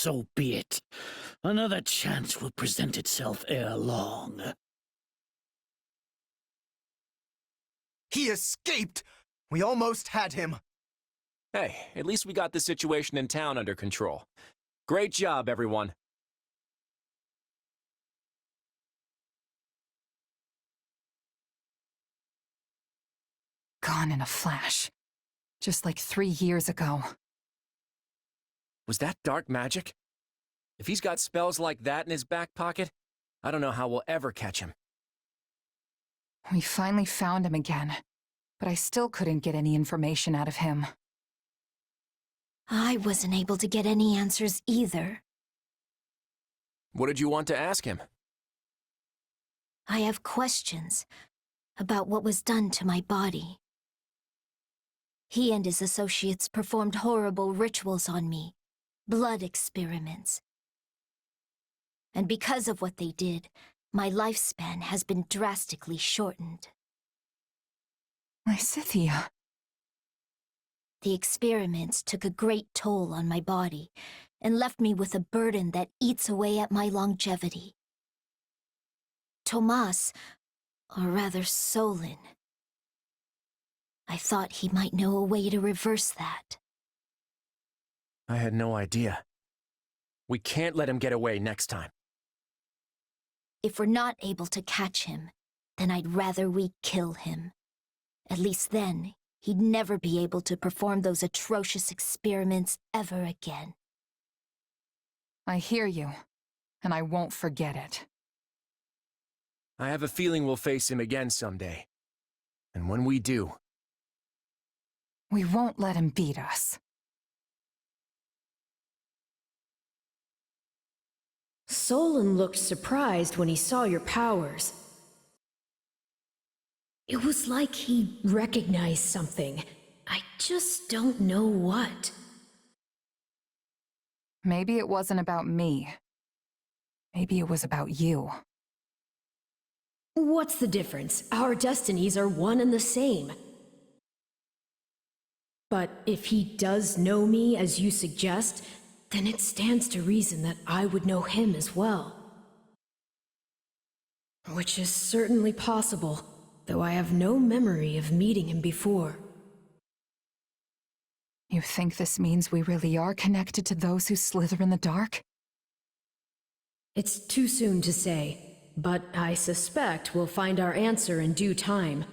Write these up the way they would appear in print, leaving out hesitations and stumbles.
so be it. Another chance will present itself ere long. He escaped! We almost had him! Hey, at least we got the situation in town under control. Great job, everyone. Gone in a flash. Just like 3 years ago. Was that dark magic? If he's got spells like that in his back pocket, I don't know how we'll ever catch him. We finally found him again, but I still couldn't get any information out of him. I wasn't able to get any answers either. What did you want to ask him? I have questions about what was done to my body. He and his associates performed horrible rituals on me, blood experiments. And because of what they did, my lifespan has been drastically shortened. Lysithea. The experiments took a great toll on my body and left me with a burden that eats away at my longevity. Tomas, or rather Solon, I thought he might know a way to reverse that. I had no idea. We can't let him get away next time. If we're not able to catch him, then I'd rather we kill him. At least then, he'd never be able to perform those atrocious experiments ever again. I hear you, and I won't forget it. I have a feeling we'll face him again someday. And when we do... We won't let him beat us. Solon looked surprised when he saw your powers. It was like he recognized something. I just don't know what. Maybe it wasn't about me. Maybe it was about you. What's the difference? Our destinies are one and the same. But if he does know me as you suggest, then it stands to reason that I would know him as well. Which is certainly possible, though I have no memory of meeting him before. You think this means we really are connected to those who slither in the dark? It's too soon to say, but I suspect we'll find our answer in due time.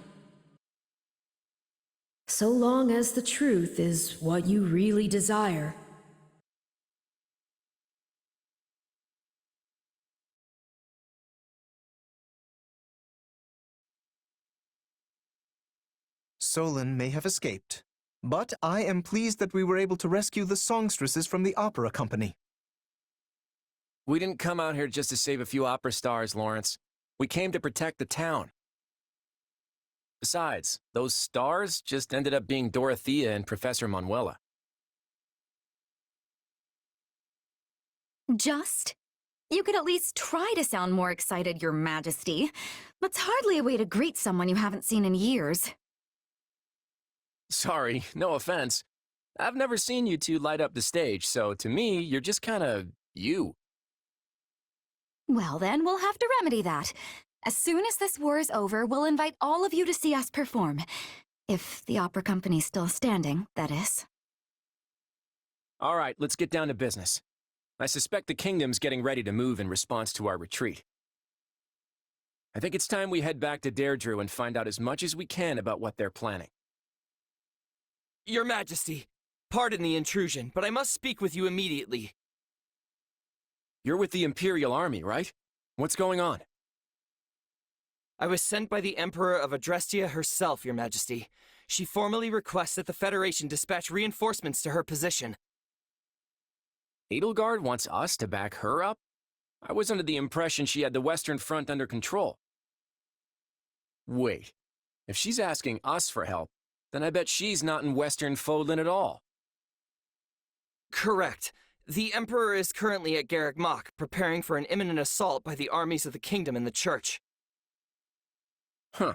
So long as the truth is what you really desire. Solon may have escaped, but I am pleased that we were able to rescue the songstresses from the opera company. We didn't come out here just to save a few opera stars, Lawrence. We came to protect the town. Besides, those stars just ended up being Dorothea and Professor Manuela. Just? You could at least try to sound more excited, Your Majesty. That's hardly a way to greet someone you haven't seen in years. Sorry, no offense. I've never seen you two light up the stage, so to me, you're just kinda you. Well then, we'll have to remedy that. As soon as this war is over, we'll invite all of you to see us perform. If the opera company's still standing, that is. All right, let's get down to business. I suspect the kingdom's getting ready to move in response to our retreat. I think it's time we head back to Deirdre and find out as much as we can about what they're planning. Your Majesty, pardon the intrusion, but I must speak with you immediately. You're with the Imperial Army, right? What's going on? I was sent by the Emperor of Adrestia herself, Your Majesty. She formally requests that the Federation dispatch reinforcements to her position. Edelgard wants us to back her up? I was under the impression she had the Western Front under control. Wait, if she's asking us for help, then I bet she's not in Western Fodlan at all. Correct. The Emperor is currently at Garreg Mach, preparing for an imminent assault by the armies of the Kingdom and the Church. Huh.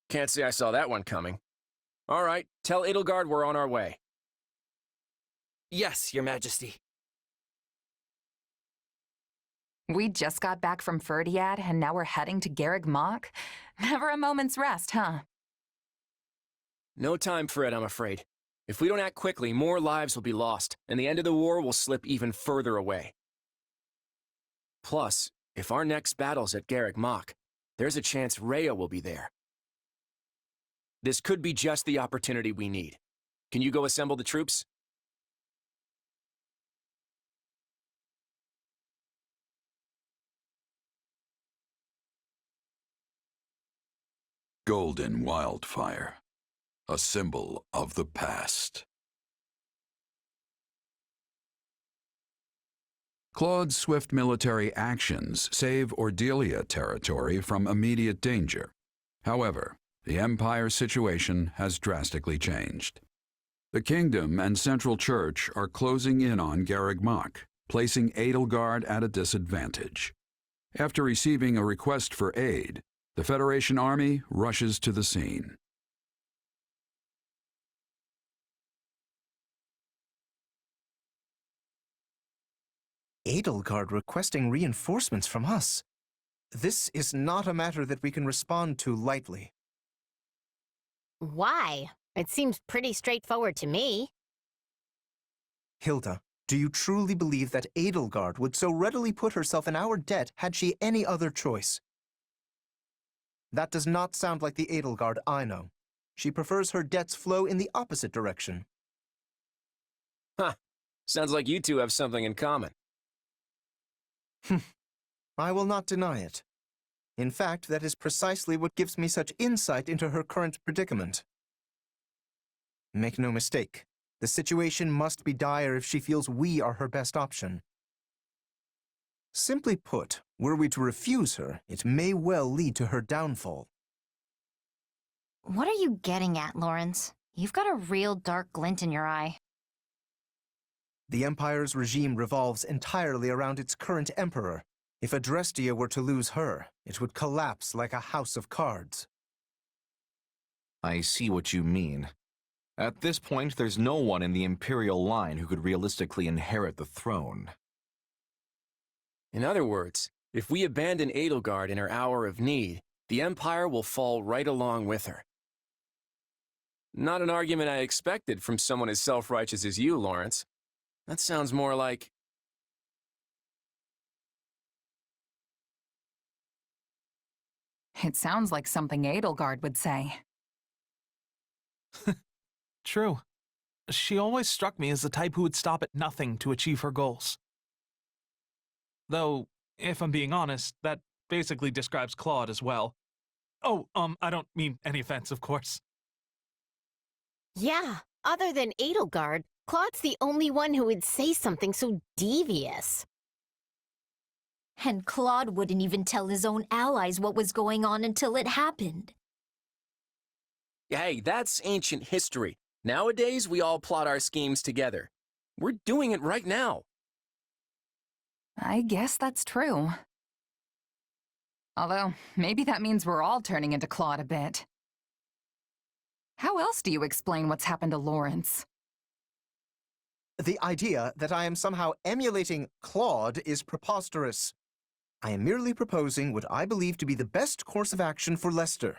Can't say I saw that one coming. All right, tell Edelgard we're on our way. Yes, Your Majesty. We just got back from Ferdiad, and now we're heading to Garreg Mach? Never a moment's rest, huh? No time for it, I'm afraid. If we don't act quickly, more lives will be lost, and the end of the war will slip even further away. Plus, if our next battle's at Garreg Mach, there's a chance Rhea will be there. This could be just the opportunity we need. Can you go assemble the troops? Golden Wildfire, a symbol of the past. Claude's swift military actions save Ordelia territory from immediate danger. However, the Empire's situation has drastically changed. The Kingdom and Central Church are closing in on Garreg Mach, placing Edelgard at a disadvantage. After receiving a request for aid, the Federation army rushes to the scene. Edelgard requesting reinforcements from us. This is not a matter that we can respond to lightly. Why? It seems pretty straightforward to me. Hilda, do you truly believe that Edelgard would so readily put herself in our debt had she any other choice? That does not sound like the Edelgard I know. She prefers her debts flow in the opposite direction. Huh. Sounds like you two have something in common. I will not deny it. In fact, that is precisely what gives me such insight into her current predicament. Make no mistake, the situation must be dire if she feels we are her best option. Simply put, were we to refuse her, it may well lead to her downfall. What are you getting at, Lawrence? You've got a real dark glint in your eye. The Empire's regime revolves entirely around its current emperor. If Adrestia were to lose her, it would collapse like a house of cards. I see what you mean. At this point, there's no one in the Imperial line who could realistically inherit the throne. In other words, if we abandon Edelgard in her hour of need, the Empire will fall right along with her. Not an argument I expected from someone as self-righteous as you, Lawrence. That sounds more like... It sounds like something Edelgard would say. True. She always struck me as the type who would stop at nothing to achieve her goals. Though, if I'm being honest, that basically describes Claude as well. Oh, I don't mean any offense, of course. Yeah, other than Edelgard, Claude's the only one who would say something so devious. And Claude wouldn't even tell his own allies what was going on until it happened. Hey, that's ancient history. Nowadays, we all plot our schemes together. We're doing it right now. I guess that's true. Although, maybe that means we're all turning into Claude a bit. How else do you explain what's happened to Lawrence? The idea that I am somehow emulating Claude is preposterous. I am merely proposing what I believe to be the best course of action for Lester.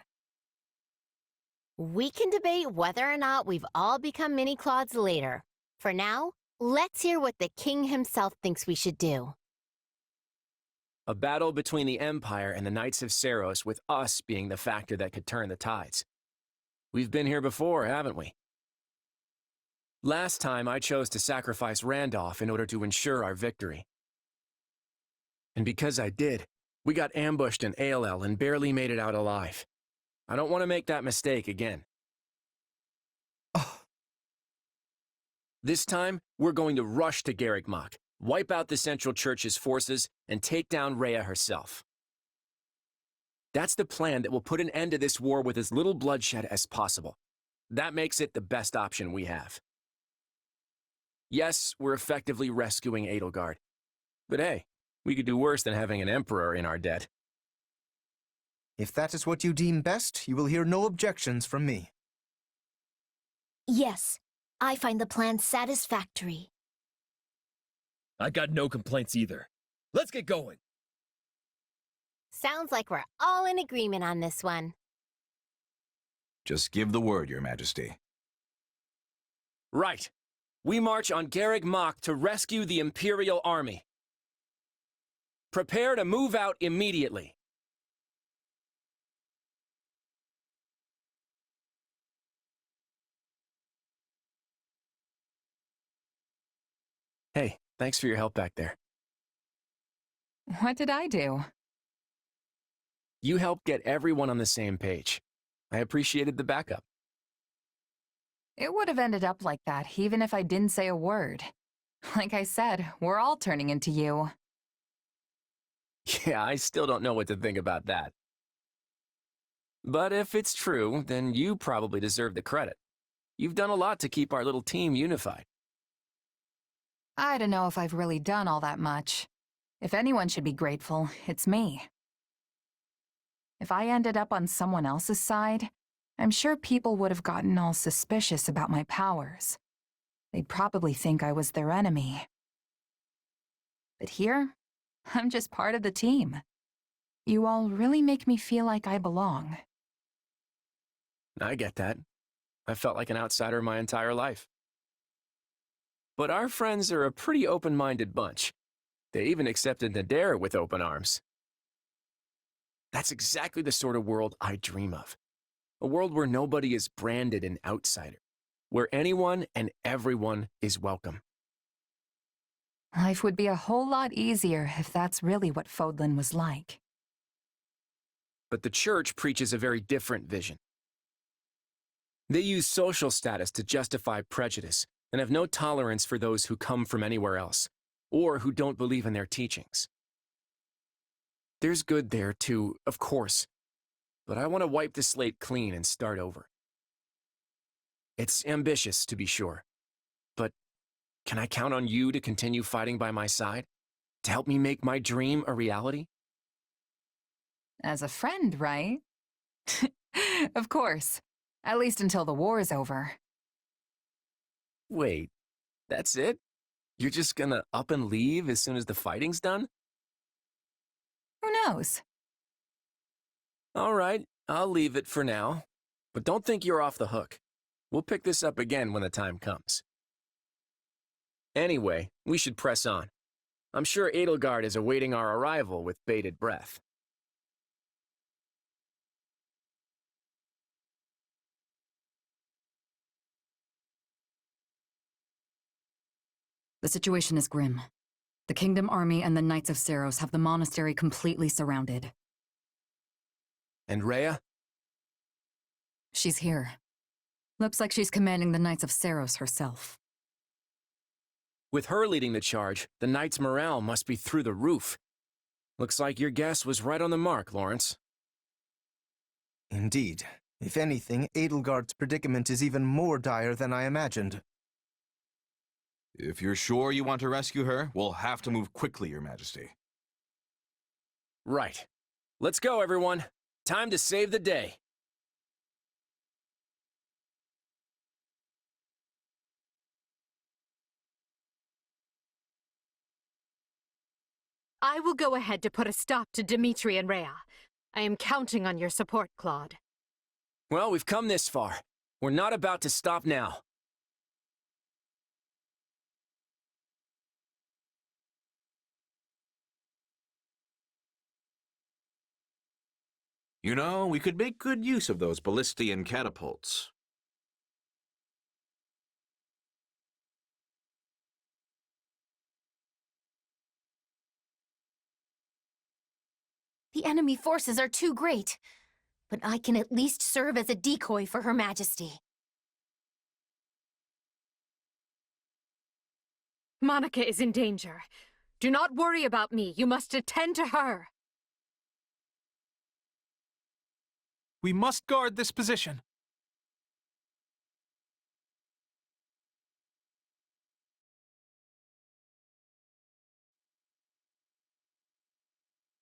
We can debate whether or not we've all become mini Claudes later. For now, let's hear what the king himself thinks we should do. A battle between the Empire and the Knights of Seiros, with us being the factor that could turn the tides. We've been here before, haven't we? Last time, I chose to sacrifice Randolph in order to ensure our victory. And because I did, we got ambushed in ALL and barely made it out alive. I don't want to make that mistake again. This time, we're going to rush to Garreg Mach, wipe out the Central Church's forces, and take down Rhea herself. That's the plan that will put an end to this war with as little bloodshed as possible. That makes it the best option we have. Yes, we're effectively rescuing Edelgard. But hey, we could do worse than having an emperor in our debt. If that is what you deem best, you will hear no objections from me. Yes, I find the plan satisfactory. I got no complaints either. Let's get going. Sounds like we're all in agreement on this one. Just give the word, Your Majesty. Right. We march on Garreg Mach to rescue the Imperial Army. Prepare to move out immediately. Hey, thanks for your help back there. What did I do? You helped get everyone on the same page. I appreciated the backup. It would have ended up like that even if I didn't say a word. Like I said, we're all turning into you. Yeah, I still don't know what to think about that. But if it's true, then you probably deserve the credit. You've done a lot to keep our little team unified. I don't know if I've really done all that much. If anyone should be grateful, it's me. If I ended up on someone else's side, I'm sure people would have gotten all suspicious about my powers. They'd probably think I was their enemy. But here, I'm just part of the team. You all really make me feel like I belong. I get that. I felt like an outsider my entire life. But our friends are a pretty open-minded bunch. They even accepted Nadir with open arms. That's exactly the sort of world I dream of. A world where nobody is branded an outsider, where anyone and everyone is welcome. Life would be a whole lot easier if that's really what Fodlan was like. But the church preaches a very different vision. They use social status to justify prejudice and have no tolerance for those who come from anywhere else, or who don't believe in their teachings. There's good there too, of course, but I want to wipe the slate clean and start over. It's ambitious, to be sure, but can I count on you to continue fighting by my side? To help me make my dream a reality? As a friend, right? Of course. At least until the war's over. Wait, that's it? You're just gonna up and leave as soon as the fighting's done? Who knows? All right, I'll leave it for now. But don't think you're off the hook. We'll pick this up again when the time comes. Anyway, we should press on. I'm sure Edelgard is awaiting our arrival with bated breath. The situation is grim. The Kingdom Army and the Knights of Seiros have the monastery completely surrounded. And Rhea? She's here. Looks like she's commanding the Knights of Seiros herself. With her leading the charge, the Knights' morale must be through the roof. Looks like your guess was right on the mark, Lawrence. Indeed. If anything, Edelgard's predicament is even more dire than I imagined. If you're sure you want to rescue her, we'll have to move quickly, Your Majesty. Right. Let's go, everyone. Time to save the day. I will go ahead to put a stop to Dimitri and Rhea. I am counting on your support, Claude. Well, we've come this far. We're not about to stop now. You know, we could make good use of those ballistian catapults. The enemy forces are too great, but I can at least serve as a decoy for Her Majesty. Monica is in danger. Do not worry about me. You must attend to her. We must guard this position.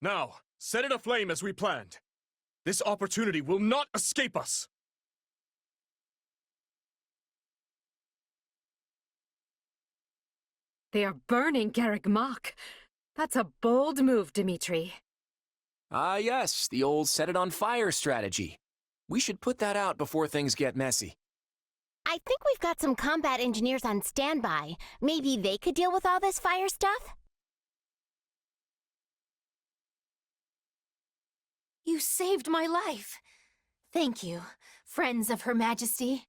Now, set it aflame as we planned. This opportunity will not escape us! They are burning Garreg Mach. That's a bold move, Dimitri. Ah, yes, the old set-it-on-fire strategy. We should put that out before things get messy. I think we've got some combat engineers on standby. Maybe they could deal with all this fire stuff? You saved my life. Thank you, friends of Her Majesty.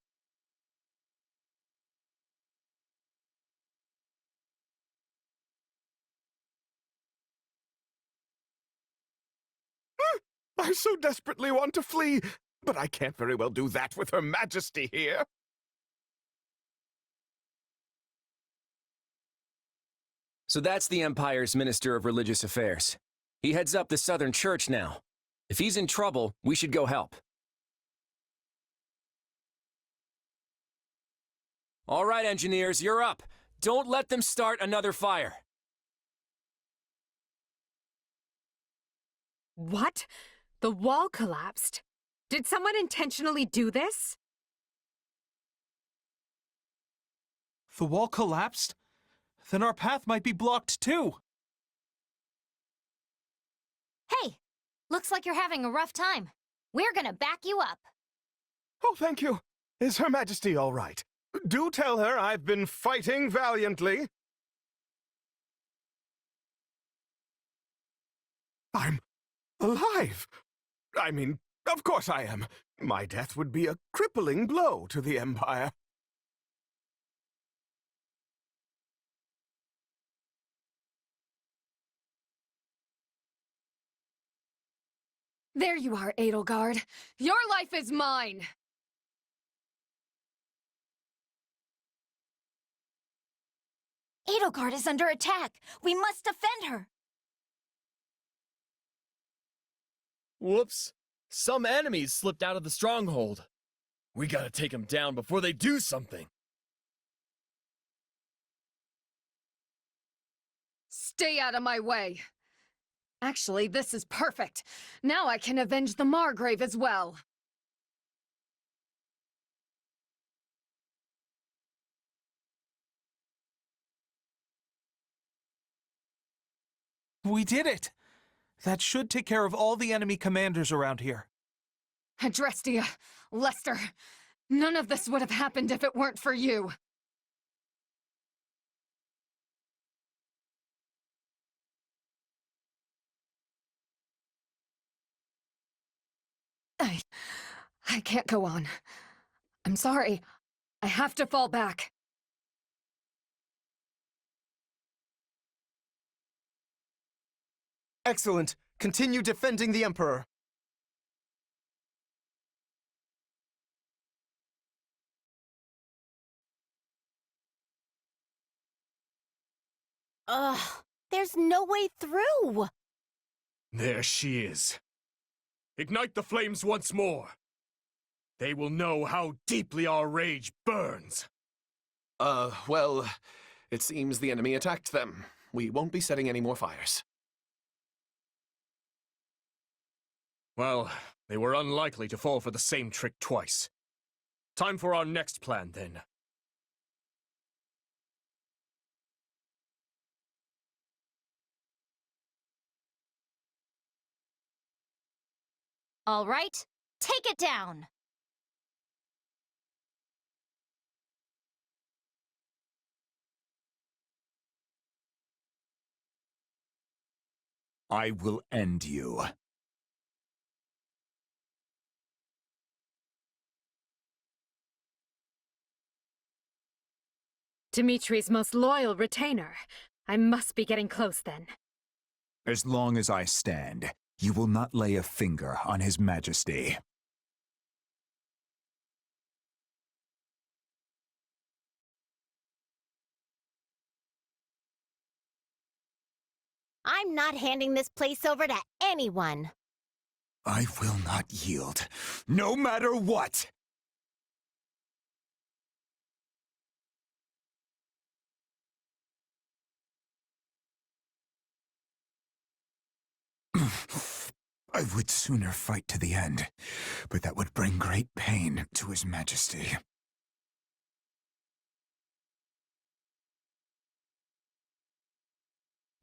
I so desperately want to flee, but I can't very well do that with Her Majesty here. So that's the Empire's Minister of Religious Affairs. He heads up the Southern Church now. If he's in trouble, we should go help. All right, engineers, you're up. Don't let them start another fire. What? The wall collapsed? Did someone intentionally do this? The wall collapsed? Then our path might be blocked too. Hey, looks like you're having a rough time. We're gonna back you up. Oh, thank you. Is Her Majesty all right? Do tell her I've been fighting valiantly. I'm alive. I mean, of course I am. My death would be a crippling blow to the Empire. There you are, Edelgard. Your life is mine! Edelgard is under attack. We must defend her. Whoops. Some enemies slipped out of the stronghold. We gotta take them down before they do something. Stay out of my way! Actually, this is perfect. Now I can avenge the Margrave as well. We did it! That should take care of all the enemy commanders around here. Adrestia, Lester, none of this would have happened if it weren't for you. I can't go on. I'm sorry. I have to fall back. Excellent. Continue defending the Emperor. Ugh, there's no way through. There she is. Ignite the flames once more. They will know how deeply our rage burns. Well, it seems the enemy attacked them. We won't be setting any more fires. Well, they were unlikely to fall for the same trick twice. Time for our next plan, then. All right, take it down. I will end you. Dimitri's most loyal retainer. I must be getting close then. As long as I stand, you will not lay a finger on His Majesty. I'm not handing this place over to anyone. I will not yield, no matter what! I would sooner fight to the end, but that would bring great pain to His Majesty.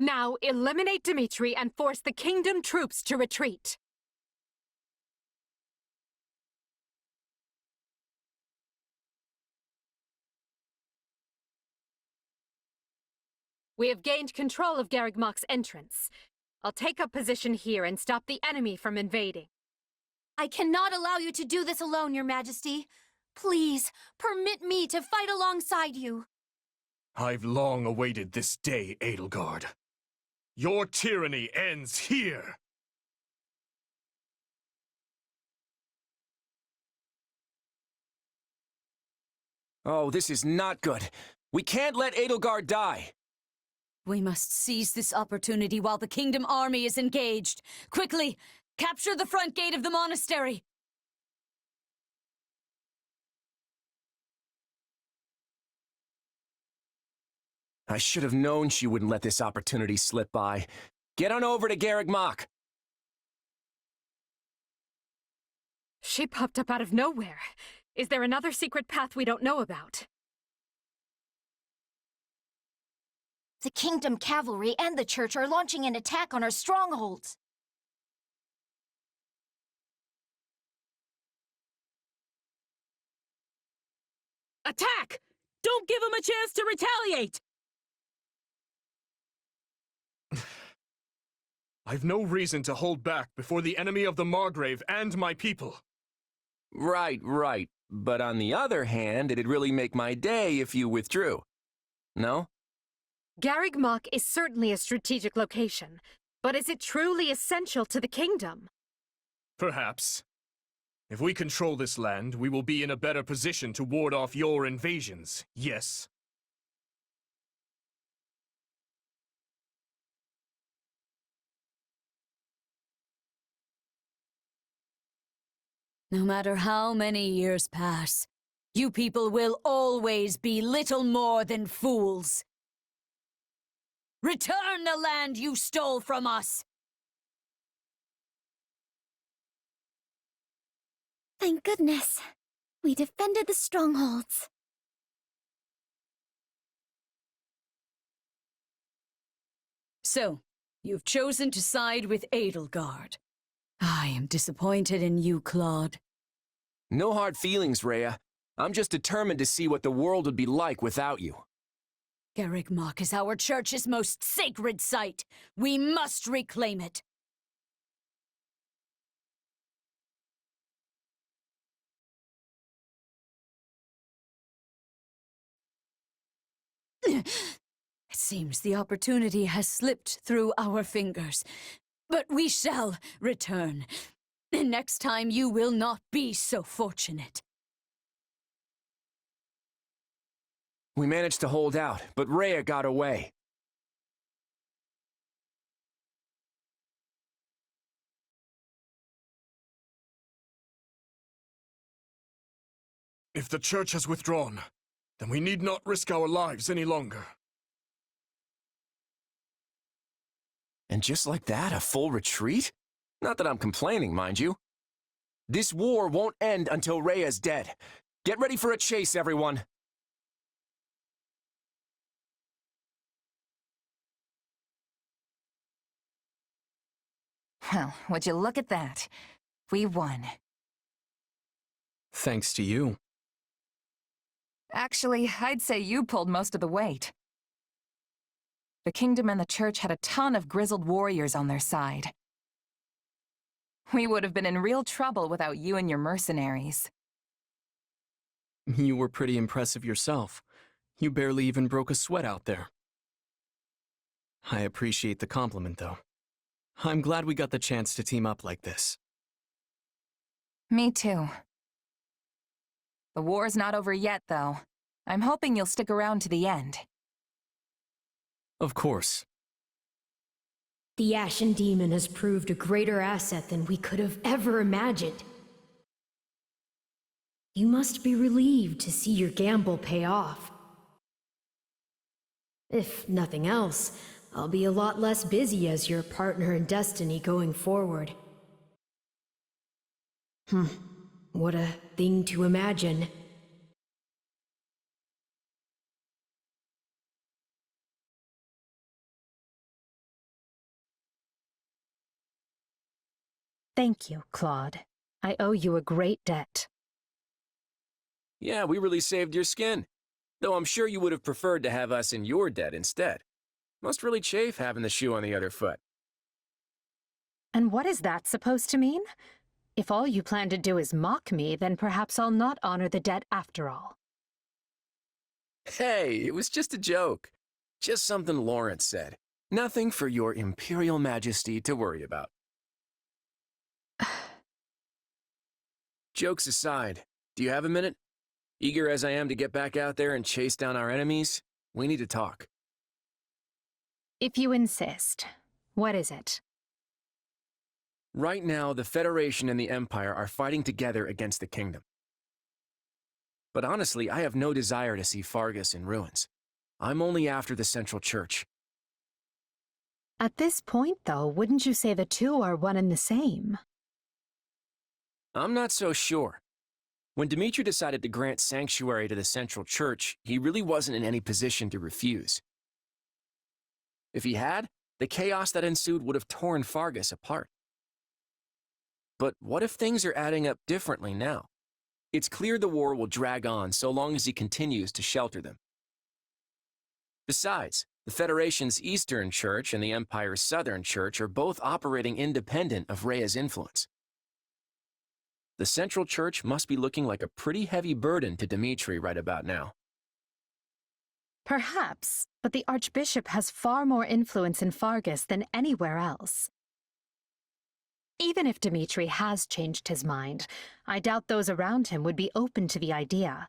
Now, eliminate Dimitri and force the Kingdom troops to retreat. We have gained control of Garrigmach's entrance. I'll take up position here and stop the enemy from invading. I cannot allow you to do this alone, Your Majesty. Please, permit me to fight alongside you. I've long awaited this day, Edelgard. Your tyranny ends here! Oh, this is not good. We can't let Edelgard die. We must seize this opportunity while the Kingdom army is engaged. Quickly, capture the front gate of the monastery. I should have known she wouldn't let this opportunity slip by. Get on over to Garrigmach. She popped up out of nowhere. Is there another secret path we don't know about? The Kingdom cavalry and the Church are launching an attack on our strongholds. Attack! Don't give them a chance to retaliate! I've no reason to hold back before the enemy of the Margrave and my people. Right. But on the other hand, it'd really make my day if you withdrew. No? Garrigmach is certainly a strategic location, but is it truly essential to the Kingdom? Perhaps. If we control this land, we will be in a better position to ward off your invasions, yes. No matter how many years pass, you people will always be little more than fools. Return the land you stole from us! Thank goodness. We defended the strongholds. So, you've chosen to side with Edelgard. I am disappointed in you, Claude. No hard feelings, Rhea. I'm just determined to see what the world would be like without you. Garrigmach is our church's most sacred site. We must reclaim it. It seems the opportunity has slipped through our fingers. But we shall return. Next time you will not be so fortunate. We managed to hold out, but Rhea got away. If the Church has withdrawn, then we need not risk our lives any longer. And just like that, a full retreat? Not that I'm complaining, mind you. This war won't end until Rhea's dead. Get ready for a chase, everyone. Well, would you look at that? We won. Thanks to you. Actually, I'd say you pulled most of the weight. The Kingdom and the Church had a ton of grizzled warriors on their side. We would have been in real trouble without you and your mercenaries. You were pretty impressive yourself. You barely even broke a sweat out there. I appreciate the compliment, though. I'm glad we got the chance to team up like this. Me too. The war's not over yet, though. I'm hoping you'll stick around to the end. Of course. The Ashen Demon has proved a greater asset than we could have ever imagined. You must be relieved to see your gamble pay off. If nothing else, I'll be a lot less busy as your partner in destiny going forward. What a thing to imagine. Thank you, Claude. I owe you a great debt. Yeah, we really saved your skin. Though I'm sure you would have preferred to have us in your debt instead. Must really chafe having the shoe on the other foot. And what is that supposed to mean? If all you plan to do is mock me, then perhaps I'll not honor the debt after all. Hey, it was just a joke. Just something Lawrence said. Nothing for your Imperial Majesty to worry about. Jokes aside, do you have a minute? Eager as I am to get back out there and chase down our enemies, we need to talk. If you insist. What is it? Right now, the Federation and the Empire are fighting together against the Kingdom. But honestly, I have no desire to see Fargus in ruins. I'm only after the Central Church. At this point, though, wouldn't you say the two are one and the same? I'm not so sure. When Dimitri decided to grant sanctuary to the Central Church, he really wasn't in any position to refuse. If he had, the chaos that ensued would have torn Fargus apart. But what if things are adding up differently now? It's clear the war will drag on so long as he continues to shelter them. Besides, the Federation's Eastern Church and the Empire's Southern Church are both operating independent of Rhea's influence. The Central Church must be looking like a pretty heavy burden to Dimitri right about now. Perhaps, but the Archbishop has far more influence in Fargus than anywhere else. Even if Dimitri has changed his mind, I doubt those around him would be open to the idea.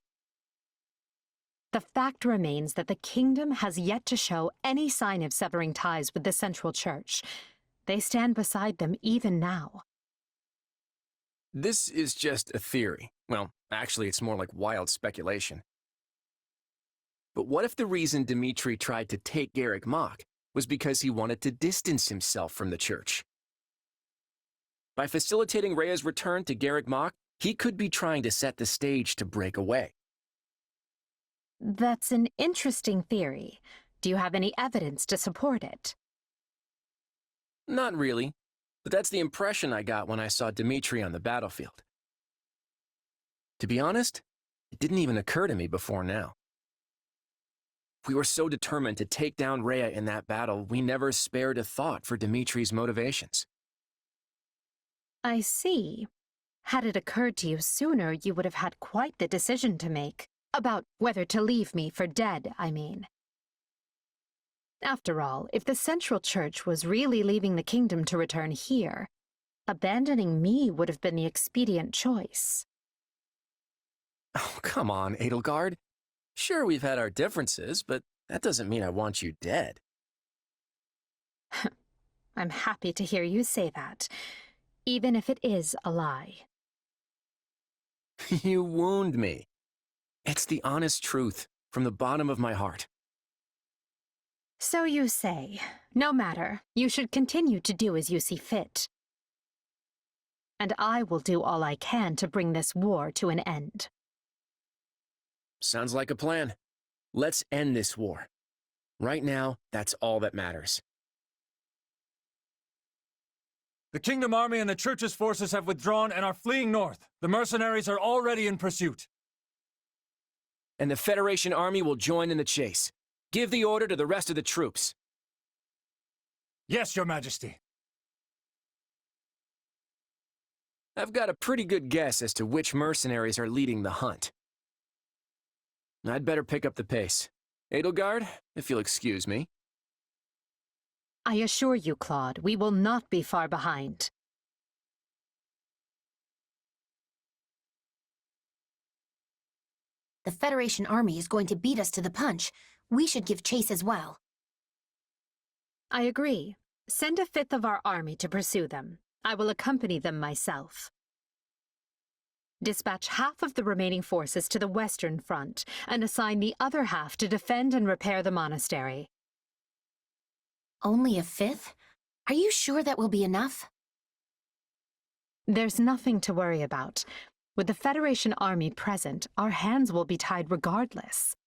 The fact remains that the Kingdom has yet to show any sign of severing ties with the Central Church. They stand beside them even now. This is just a theory. Well, actually, it's more like wild speculation. But what if the reason Dimitri tried to take Garrick Mach was because he wanted to distance himself from the Church? By facilitating Rhea's return to Garrick Mach, he could be trying to set the stage to break away. That's an interesting theory. Do you have any evidence to support it? Not really, but that's the impression I got when I saw Dimitri on the battlefield. To be honest, it didn't even occur to me before now. We were so determined to take down Rhea in that battle, we never spared a thought for Dimitri's motivations. I see. Had it occurred to you sooner, you would have had quite the decision to make. About whether to leave me for dead, I mean. After all, if the Central Church was really leaving the Kingdom to return here, abandoning me would have been the expedient choice. Oh, come on, Edelgard. Sure, we've had our differences, but that doesn't mean I want you dead. I'm happy to hear you say that, even if it is a lie. You wound me. It's the honest truth, from the bottom of my heart. So you say. No matter, you should continue to do as you see fit. And I will do all I can to bring this war to an end. Sounds like a plan. Let's end this war. Right now, that's all that matters. The Kingdom Army and the Church's forces have withdrawn and are fleeing north. The mercenaries are already in pursuit. And the Federation army will join in the chase. Give the order to the rest of the troops. Yes, Your Majesty. I've got a pretty good guess as to which mercenaries are leading the hunt. I'd better pick up the pace. Edelgard, if you'll excuse me. I assure you, Claude, we will not be far behind. The Federation army is going to beat us to the punch. We should give chase as well. I agree. Send a fifth of our army to pursue them. I will accompany them myself. Dispatch half of the remaining forces to the Western Front, and assign the other half to defend and repair the monastery. Only a fifth? Are you sure that will be enough? There's nothing to worry about. With the Federation army present, our hands will be tied regardless.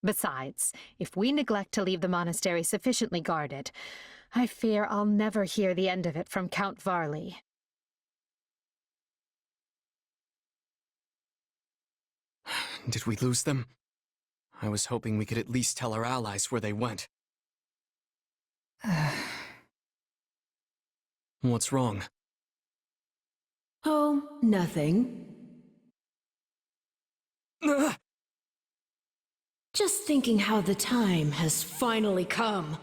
Besides, if we neglect to leave the monastery sufficiently guarded, I fear I'll never hear the end of it from Count Varley. Did we lose them? I was hoping we could at least tell our allies where they went. What's wrong? Oh, nothing. Just thinking how the time has finally come.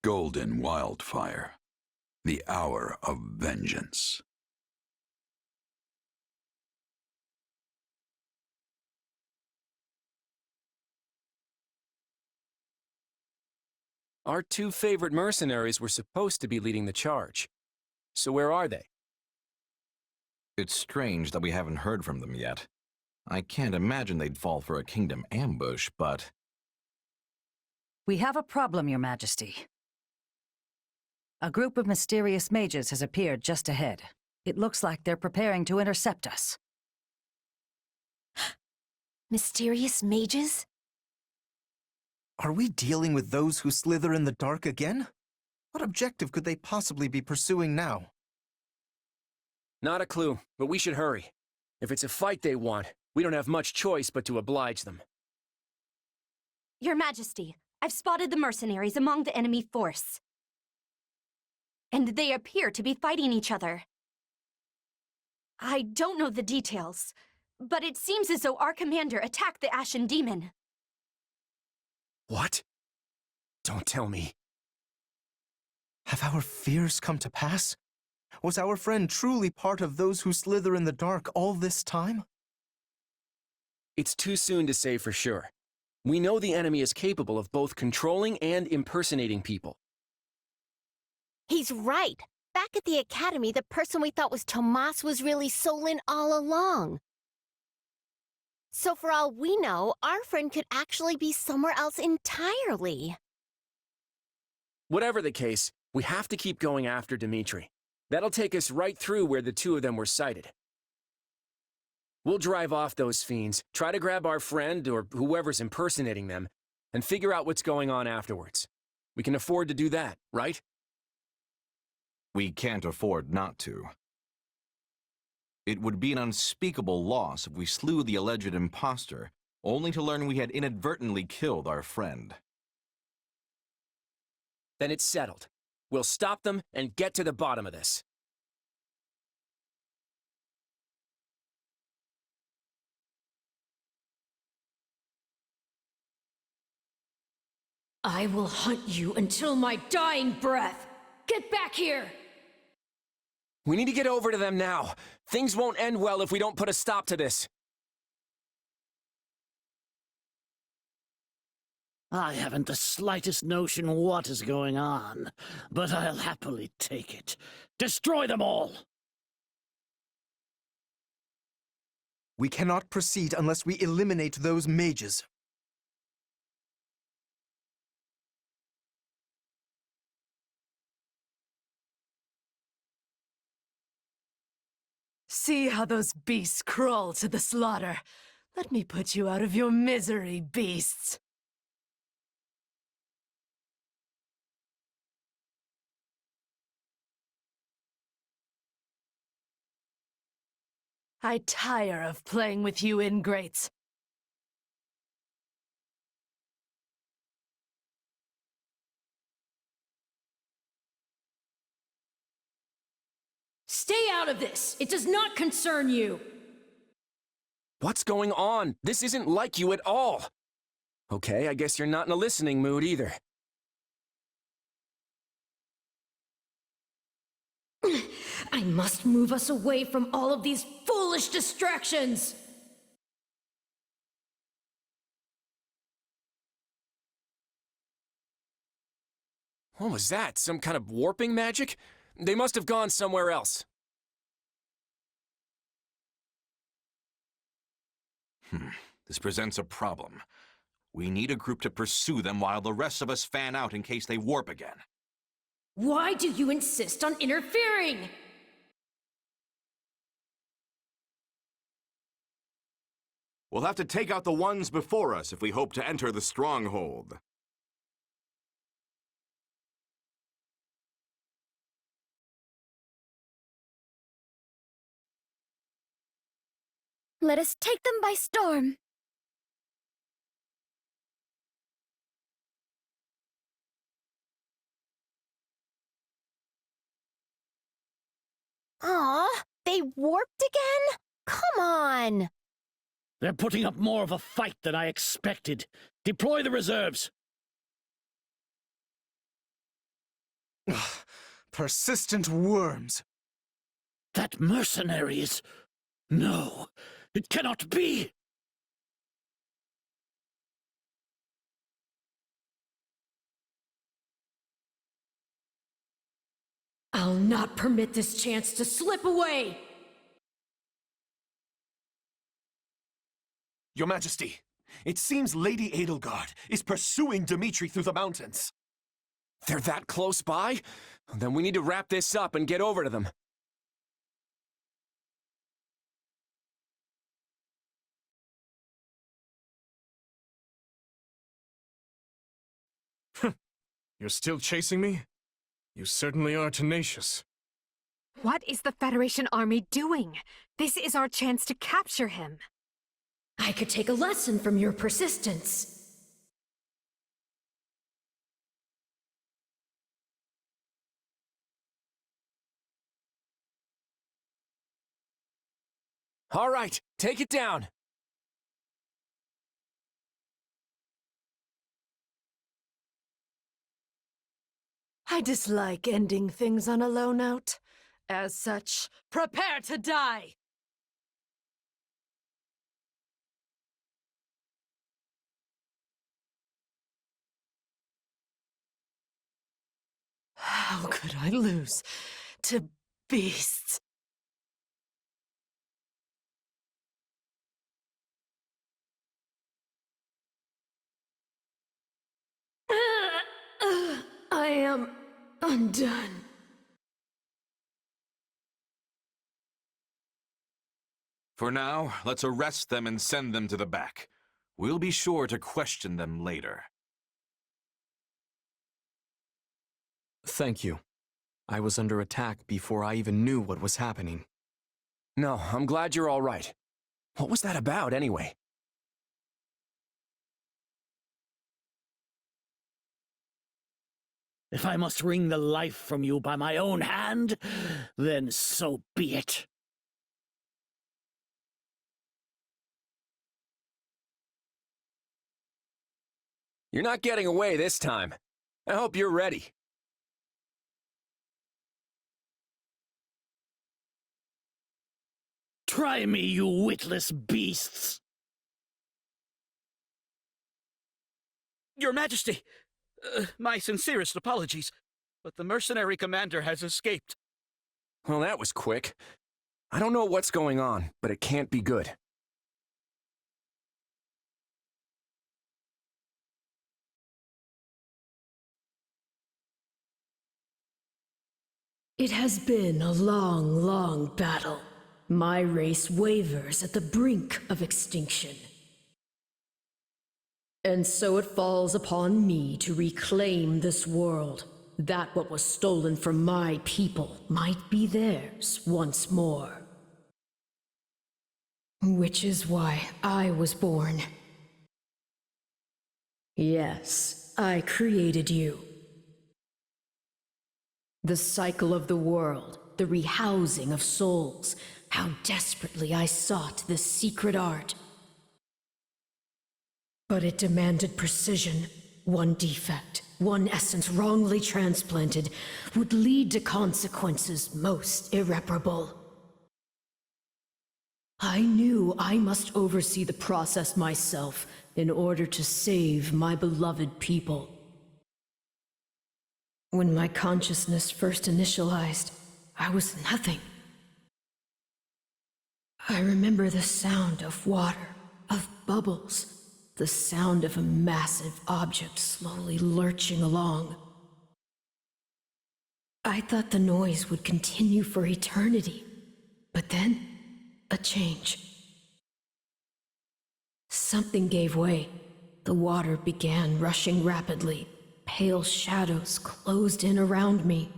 Golden Wildfire. The hour of vengeance. Our two favorite mercenaries were supposed to be leading the charge. So where are they? It's strange that we haven't heard from them yet. I can't imagine they'd fall for a kingdom ambush, but... We have a problem, Your Majesty. A group of mysterious mages has appeared just ahead. It looks like they're preparing to intercept us. Mysterious mages? Are we dealing with those who slither in the dark again? What objective could they possibly be pursuing now? Not a clue, but we should hurry. If it's a fight they want, we don't have much choice but to oblige them. Your Majesty, I've spotted the mercenaries among the enemy force. And they appear to be fighting each other. I don't know the details, but it seems as though our commander attacked the Ashen Demon. What? Don't tell me. Have our fears come to pass? Was our friend truly part of those who slither in the dark all this time? It's too soon to say for sure. We know the enemy is capable of both controlling and impersonating people. He's right. Back at the academy, the person we thought was Tomas was really Solin all along. So for all we know, our friend could actually be somewhere else entirely. Whatever the case, we have to keep going after Dimitri. That'll take us right through where the two of them were sighted. We'll drive off those fiends, try to grab our friend or whoever's impersonating them, and figure out what's going on afterwards. We can afford to do that, right? We can't afford not to. It would be an unspeakable loss if we slew the alleged imposter, only to learn we had inadvertently killed our friend. Then it's settled. We'll stop them and get to the bottom of this. I will hunt you until my dying breath. Get back here! We need to get over to them now. Things won't end well if we don't put a stop to this. I haven't the slightest notion what is going on, but I'll happily take it. Destroy them all! We cannot proceed unless we eliminate those mages. See how those beasts crawl to the slaughter. Let me put you out of your misery, beasts. I tire of playing with you ingrates. Stay out of this! It does not concern you! What's going on? This isn't like you at all. Okay, I guess you're not in a listening mood either. I must move us away from all of these foolish distractions! What was that? Some kind of warping magic? They must have gone somewhere else. This presents a problem. We need a group to pursue them while the rest of us fan out in case they warp again. Why do you insist on interfering? We'll have to take out the ones before us if we hope to enter the stronghold. Let us take them by storm. Aw, they warped again? Come on! They're putting up more of a fight than I expected. Deploy the reserves. Persistent worms. That mercenary is... No, it cannot be! I'll not permit this chance to slip away! Your Majesty, it seems Lady Edelgard is pursuing Dimitri through the mountains. They're that close by? Then we need to wrap this up and get over to them. You're still chasing me? You certainly are tenacious. What is the Federation army doing? This is our chance to capture him. I could take a lesson from your persistence. All right, take it down. I dislike ending things on a low note. As such, prepare to die! How could I lose to beasts? I am undone. For now, let's arrest them and send them to the back. We'll be sure to question them later. Thank you. I was under attack before I even knew what was happening. No, I'm glad you're all right. What was that about, anyway? If I must wring the life from you by my own hand, then so be it. You're not getting away this time. I hope you're ready. Try me, you witless beasts! Your Majesty! My sincerest apologies, but the mercenary commander has escaped. Well, that was quick. I don't know what's going on, but it can't be good. It has been a long, long battle. My race wavers at the brink of extinction. And so it falls upon me to reclaim this world, that what was stolen from my people might be theirs once more. Which is why I was born. Yes, I created you. The cycle of the world, the rehousing of souls, how desperately I sought this secret art. But it demanded precision. One defect, one essence wrongly transplanted, would lead to consequences most irreparable. I knew I must oversee the process myself in order to save my beloved people. When my consciousness first initialized, I was nothing. I remember the sound of water, of bubbles, the sound of a massive object slowly lurching along. I thought the noise would continue for eternity, but then, a change. Something gave way. The water began rushing rapidly. Pale shadows closed in around me.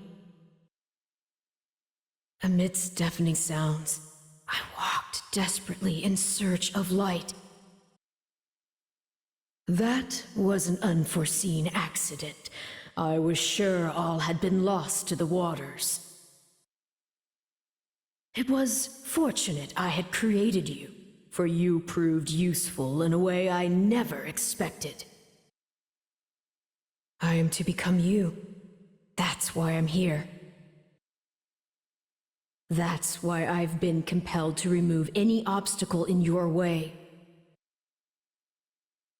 Amidst deafening sounds, I walked desperately in search of light. That was an unforeseen accident. I was sure all had been lost to the waters. It was fortunate I had created you, for you proved useful in a way I never expected. I am to become you. That's why I'm here. That's why I've been compelled to remove any obstacle in your way.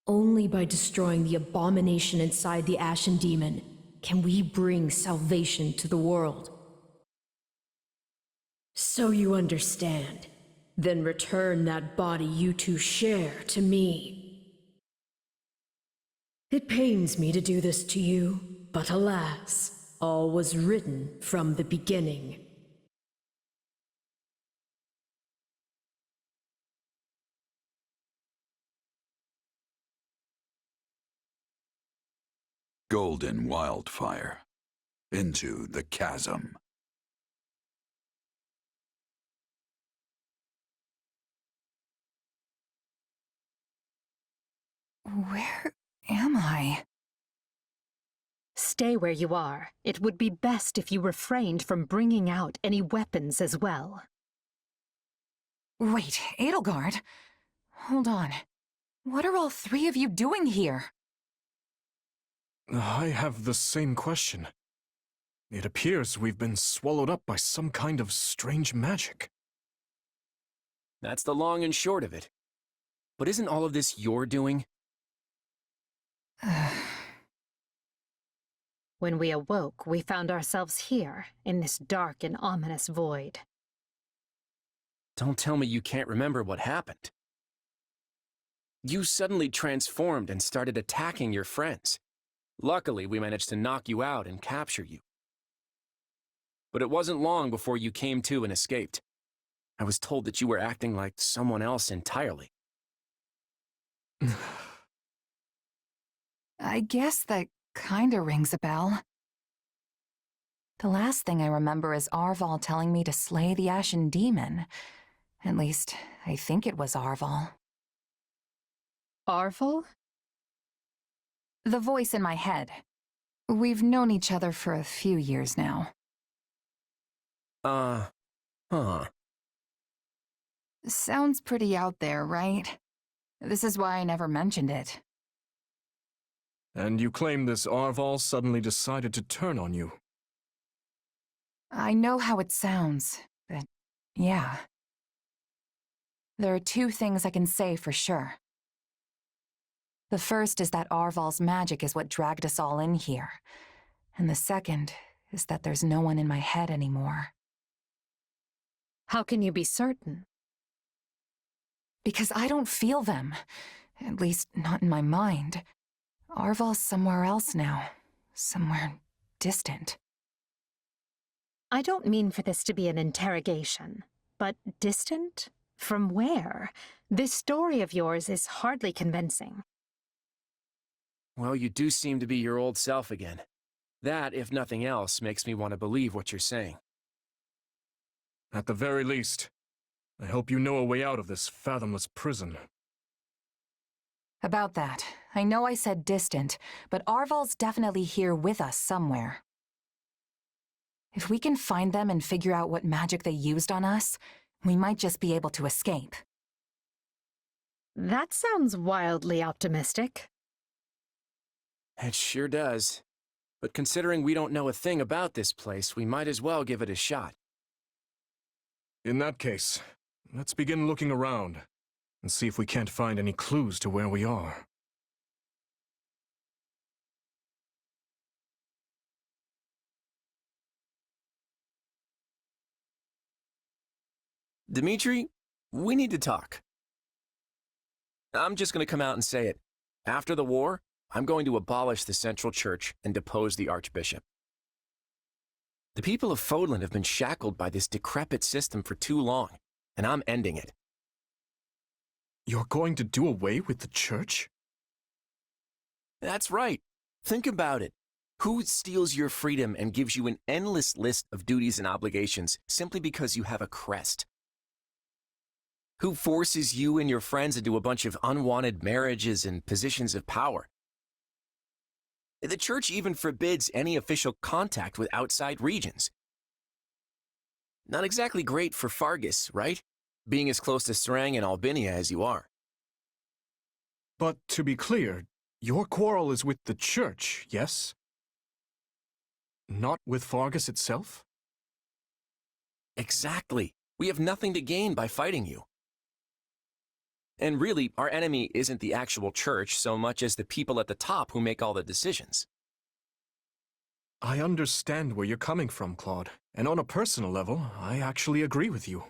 Only by destroying the abomination inside the Ashen Demon can we bring salvation to the world. So you understand. Then return that body you two share to me. It pains me to do this to you, but alas, all was written from the beginning. Golden wildfire. Into the chasm. Where am I? Stay where you are. It would be best if you refrained from bringing out any weapons as well. Wait, Edelgard? Hold on. What are all three of you doing here? I have the same question. It appears we've been swallowed up by some kind of strange magic. That's the long and short of it. But isn't all of this your doing? When we awoke, we found ourselves here, in this dark and ominous void. Don't tell me you can't remember what happened. You suddenly transformed and started attacking your friends. Luckily, we managed to knock you out and capture you. But it wasn't long before you came to and escaped. I was told that you were acting like someone else entirely. I guess that kinda rings a bell. The last thing I remember is Arval telling me to slay the Ashen Demon. At least, I think it was Arval. Arval? The voice in my head. We've known each other for a few years now. Huh. Sounds pretty out there, right? This is why I never mentioned it. And you claim this Arval suddenly decided to turn on you. I know how it sounds, but yeah. There are two things I can say for sure. The first is that Arval's magic is what dragged us all in here. And the second is that there's no one in my head anymore. How can you be certain? Because I don't feel them. At least, not in my mind. Arval's somewhere else now. Somewhere distant. I don't mean for this to be an interrogation, but distant? From where? This story of yours is hardly convincing. Well, you do seem to be your old self again. That, if nothing else, makes me want to believe what you're saying. At the very least, I hope you know a way out of this fathomless prison. About that, I know I said distant, but Arval's definitely here with us somewhere. If we can find them and figure out what magic they used on us, we might just be able to escape. That sounds wildly optimistic. It sure does. But considering we don't know a thing about this place, we might as well give it a shot. In that case, let's begin looking around and see if we can't find any clues to where we are. Dimitri, we need to talk. I'm just going to come out and say it. After the war, I'm going to abolish the Central Church and depose the Archbishop. The people of Fodlan have been shackled by this decrepit system for too long, and I'm ending it. You're going to do away with the church? That's right. Think about it. Who steals your freedom and gives you an endless list of duties and obligations simply because you have a crest? Who forces you and your friends into a bunch of unwanted marriages and positions of power? The church even forbids any official contact with outside regions. Not exactly great for Fargus, right? Being as close to Serang and Albinia as you are. But to be clear, your quarrel is with the church, yes? Not with Fargus itself? Exactly. We have nothing to gain by fighting you. And really, our enemy isn't the actual church so much as the people at the top who make all the decisions. I understand where you're coming from, Claude, and on a personal level, I actually agree with you.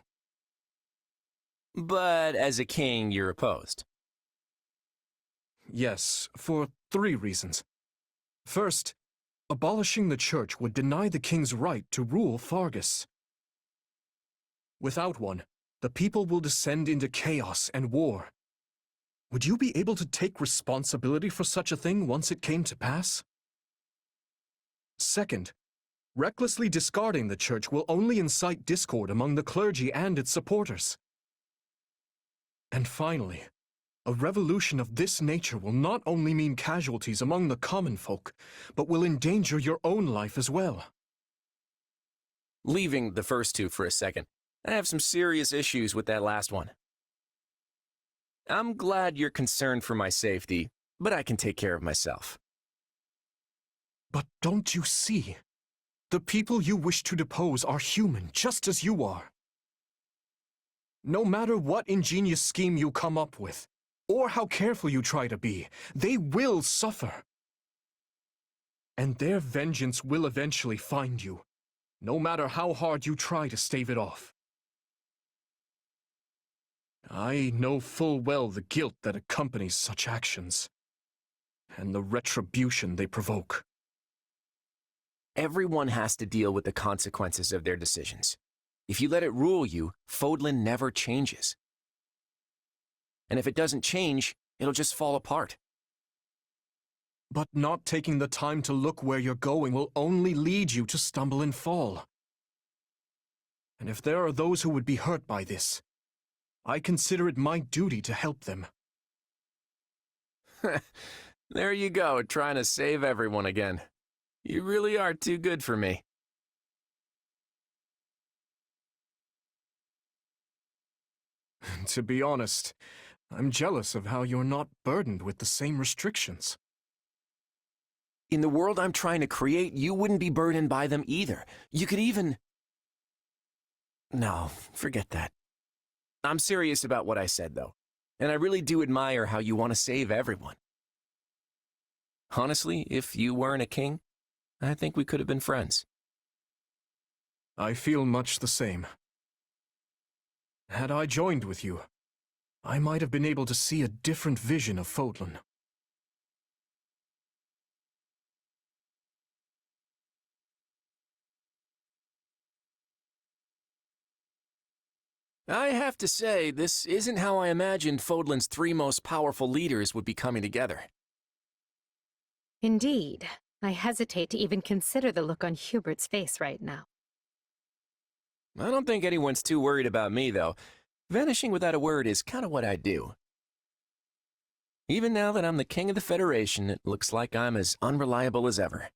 But as a king, you're opposed. Yes, for 3 reasons. First, abolishing the church would deny the king's right to rule Fargus. Without one, the people will descend into chaos and war. Would you be able to take responsibility for such a thing once it came to pass? Second, recklessly discarding the church will only incite discord among the clergy and its supporters. And finally, a revolution of this nature will not only mean casualties among the common folk, but will endanger your own life as well. Leaving the first two for a second, I have some serious issues with that last one. I'm glad you're concerned for my safety, but I can take care of myself. But don't you see? The people you wish to depose are human, just as you are. No matter what ingenious scheme you come up with, or how careful you try to be, they will suffer. And their vengeance will eventually find you, no matter how hard you try to stave it off. I know full well the guilt that accompanies such actions, and the retribution they provoke. Everyone has to deal with the consequences of their decisions. If you let it rule you, Fodlan never changes. And if it doesn't change, it'll just fall apart. But not taking the time to look where you're going will only lead you to stumble and fall. And if there are those who would be hurt by this, I consider it my duty to help them. There you go, trying to save everyone again. You really are too good for me. To be honest, I'm jealous of how you're not burdened with the same restrictions. In the world I'm trying to create, you wouldn't be burdened by them either. You could even... No, forget that. I'm serious about what I said, though, and I really do admire how you want to save everyone. Honestly, if you weren't a king, I think we could have been friends. I feel much the same. Had I joined with you, I might have been able to see a different vision of Fodlan. I have to say, this isn't how I imagined Fodlan's 3 most powerful leaders would be coming together. Indeed. I hesitate to even consider the look on Hubert's face right now. I don't think anyone's too worried about me, though. Vanishing without a word is kind of what I do. Even now that I'm the king of the Federation, it looks like I'm as unreliable as ever.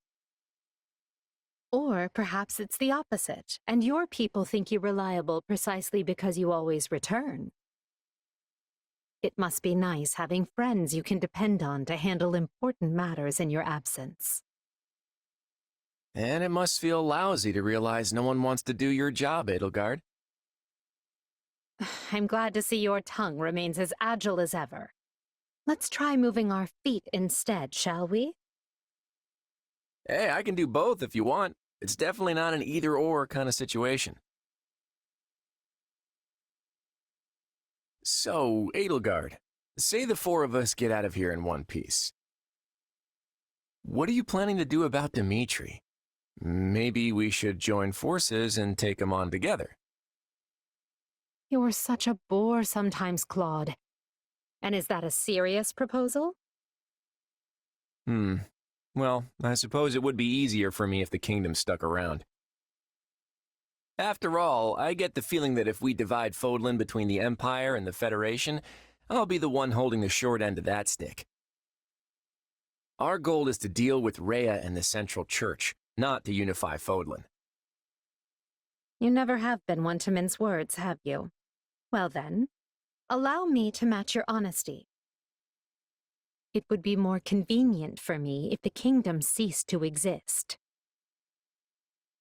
Or perhaps it's the opposite, and your people think you reliable precisely because you always return. It must be nice having friends you can depend on to handle important matters in your absence. And it must feel lousy to realize no one wants to do your job, Edelgard. I'm glad to see your tongue remains as agile as ever. Let's try moving our feet instead, shall we? Hey, I can do both if you want. It's definitely not an either-or kind of situation. So, Edelgard, say the 4 of us get out of here in one piece. What are you planning to do about Dimitri? Maybe we should join forces and take him on together. You're such a bore sometimes, Claude. And is that a serious proposal? Well, I suppose it would be easier for me if the kingdom stuck around. After all, I get the feeling that if we divide Fodlan between the Empire and the Federation, I'll be the one holding the short end of that stick. Our goal is to deal with Rhea and the Central Church, not to unify Fodlan. You never have been one to mince words, have you? Well then, allow me to match your honesty. It would be more convenient for me if the kingdom ceased to exist.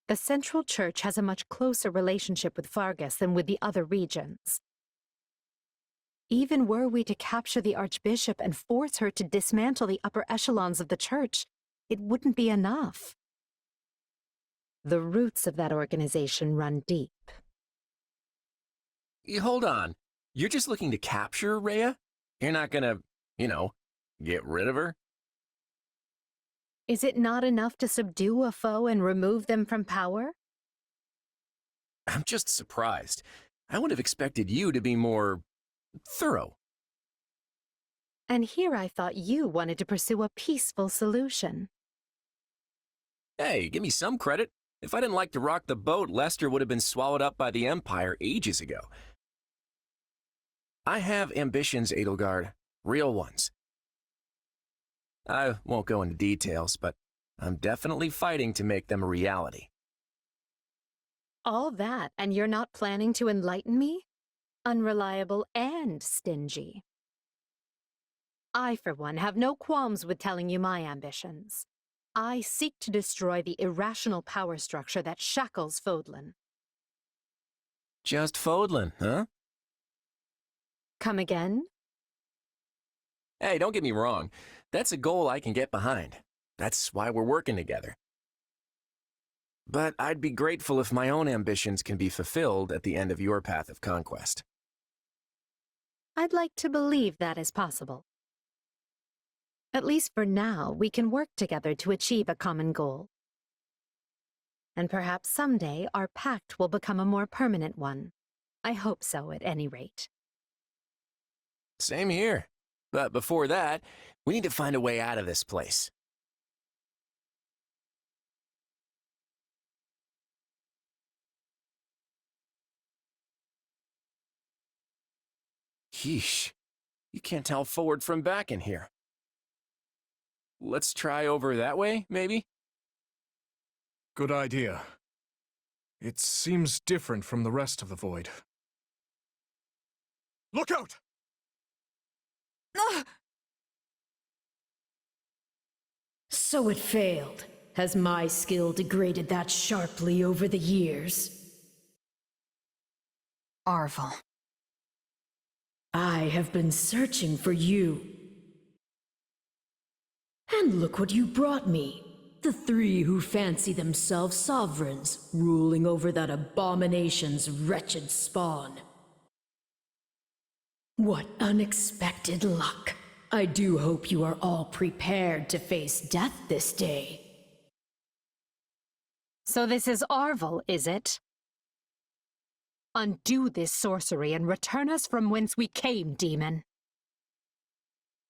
The Central Church has a much closer relationship with Fargus than with the other regions. Even were we to capture the Archbishop and force her to dismantle the upper echelons of the Church, it wouldn't be enough. The roots of that organization run deep. Hold on. You're just looking to capture Rhea? You're not gonna, get rid of her? Is it not enough to subdue a foe and remove them from power? I'm just surprised. I would have expected you to be more thorough. And here I thought you wanted to pursue a peaceful solution. Hey, give me some credit. If I didn't like to rock the boat, Lester would have been swallowed up by the Empire ages ago. I have ambitions, Edelgard. Real ones. I won't go into details, but I'm definitely fighting to make them a reality. All that, and you're not planning to enlighten me? Unreliable and stingy. I, for one, have no qualms with telling you my ambitions. I seek to destroy the irrational power structure that shackles Fodlan. Just Fodlan, huh? Come again? Hey, don't get me wrong. That's a goal I can get behind. That's why we're working together. But I'd be grateful if my own ambitions can be fulfilled at the end of your path of conquest. I'd like to believe that is possible. At least for now, we can work together to achieve a common goal. And perhaps someday our pact will become a more permanent one. I hope so, at any rate. Same here. But before that, we need to find a way out of this place. Yeesh. You can't tell forward from back in here. Let's try over that way, maybe? Good idea. It seems different from the rest of the void. Look out! So it failed. Has my skill degraded that sharply over the years? Arvel. I have been searching for you. And look what you brought me. The three who fancy themselves sovereigns, ruling over that abomination's wretched spawn. What unexpected luck. I do hope you are all prepared to face death this day. So this is Arvel, is it? Undo this sorcery and return us from whence we came, demon.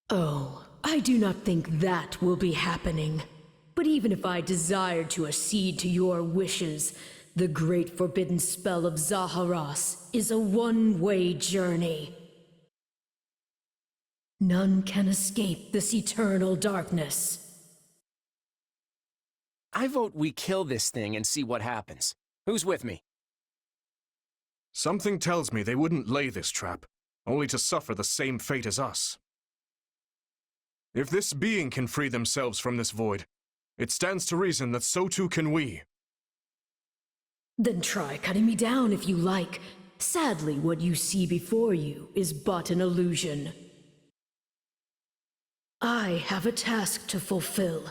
Oh, I do not think that will be happening. But even if I desired to accede to your wishes, the great forbidden spell of Zaharas is a one-way journey. None can escape this eternal darkness. I vote we kill this thing and see what happens. Who's with me? Something tells me they wouldn't lay this trap, only to suffer the same fate as us. If this being can free themselves from this void, it stands to reason that so too can we. Then try cutting me down if you like. Sadly, what you see before you is but an illusion. I have a task to fulfill,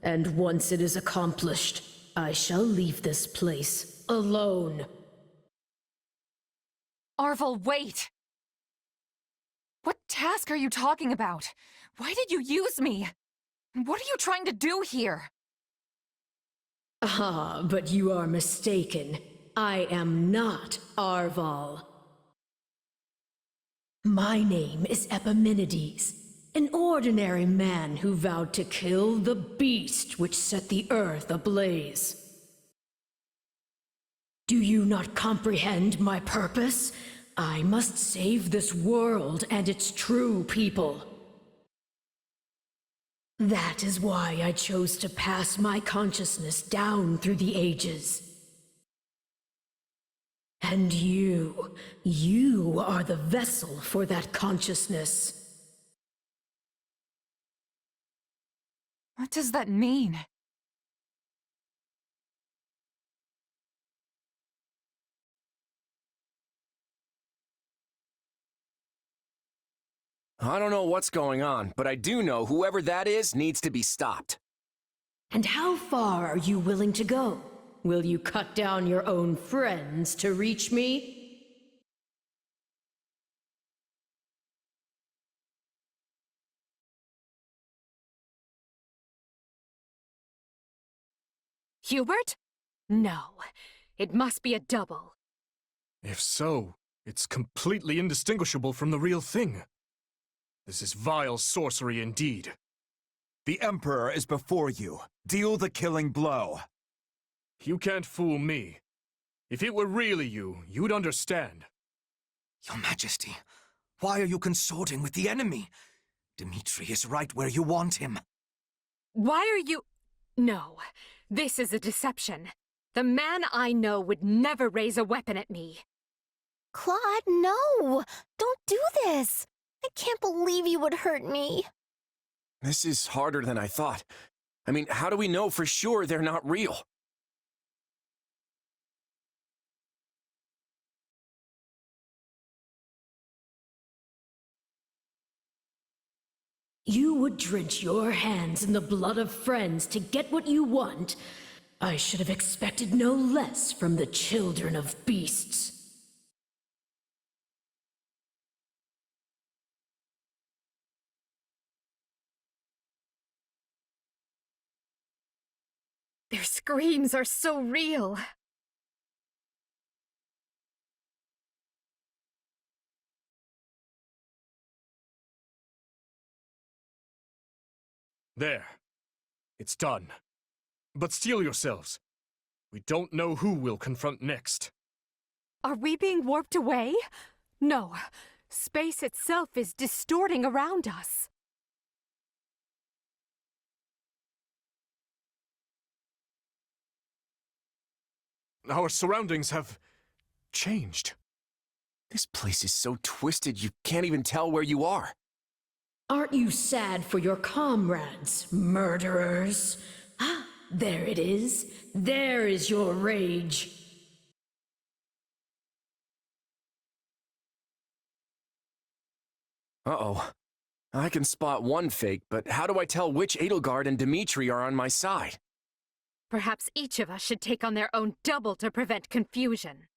and once it is accomplished, I shall leave this place alone. Arvel, wait! What task are you talking about? Why did you use me? What are you trying to do here? Ah, but you are mistaken. I am not Arval. My name is Epimenides, an ordinary man who vowed to kill the beast which set the earth ablaze. Do you not comprehend my purpose? I must save this world and its true people. That is why I chose to pass my consciousness down through the ages. And you are the vessel for that consciousness. What does that mean? I don't know what's going on, but I do know whoever that is needs to be stopped. And how far are you willing to go? Will you cut down your own friends to reach me? Hubert? No. It must be a double. If so, it's completely indistinguishable from the real thing. This is vile sorcery indeed. The Emperor is before you. Deal the killing blow. You can't fool me. If it were really you, you'd understand. Your Majesty, why are you consorting with the enemy? Dmitri is right where you want him. Why are you... No. This is a deception. The man I know would never raise a weapon at me. Claude, no! Don't do this! I can't believe you would hurt me. This is harder than I thought. I mean, how do we know for sure they're not real? You would drench your hands in the blood of friends to get what you want. I should have expected no less from the children of beasts. Their screams are so real. There. It's done. But steel yourselves. We don't know who we'll confront next. Are we being warped away? No. Space itself is distorting around us. Our surroundings have changed. This place is so twisted you can't even tell where you are. Aren't you sad for your comrades, murderers? Ah, there it is. There is your rage. Uh-oh. I can spot one fake, but how do I tell which Edelgard and Dmitri are on my side? Perhaps each of us should take on their own double to prevent confusion.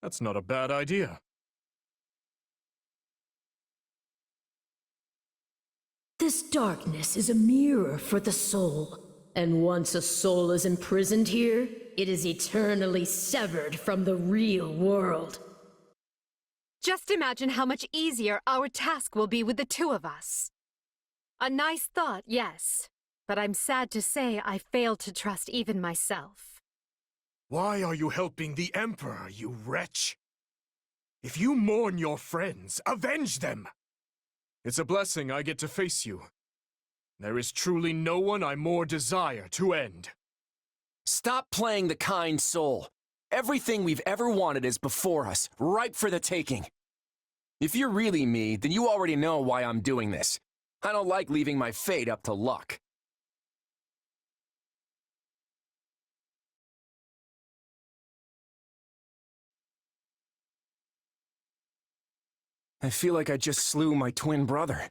That's not a bad idea. This darkness is a mirror for the soul. And once a soul is imprisoned here, it is eternally severed from the real world. Just imagine how much easier our task will be with the two of us. A nice thought, yes. But I'm sad to say I failed to trust even myself. Why are you helping the Emperor, you wretch? If you mourn your friends, avenge them! It's a blessing I get to face you. There is truly no one I more desire to end. Stop playing the kind soul. Everything we've ever wanted is before us, ripe for the taking. If you're really me, then you already know why I'm doing this. I don't like leaving my fate up to luck. I feel like I just slew my twin brother.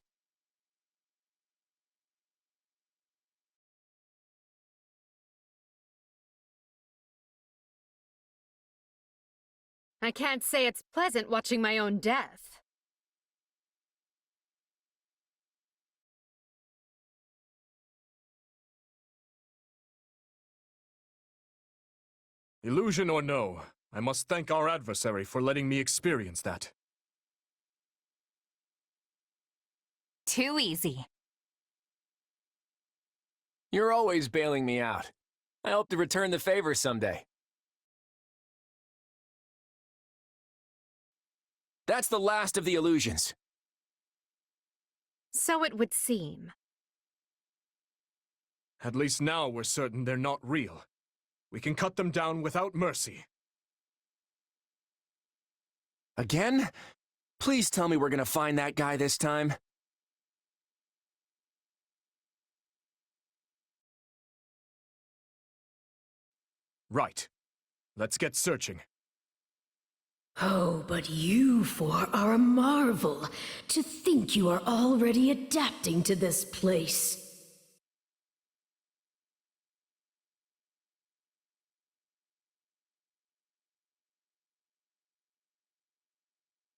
I can't say it's pleasant watching my own death. Illusion or no, I must thank our adversary for letting me experience that. too easy. You're always bailing me out. I hope to return the favor someday. That's the last of the illusions. So it would seem. At least now we're certain they're not real. We can cut them down without mercy. Again? Please tell me we're gonna find that guy this time. Right. Let's get searching. Oh, but you four are a marvel. To think you are already adapting to this place.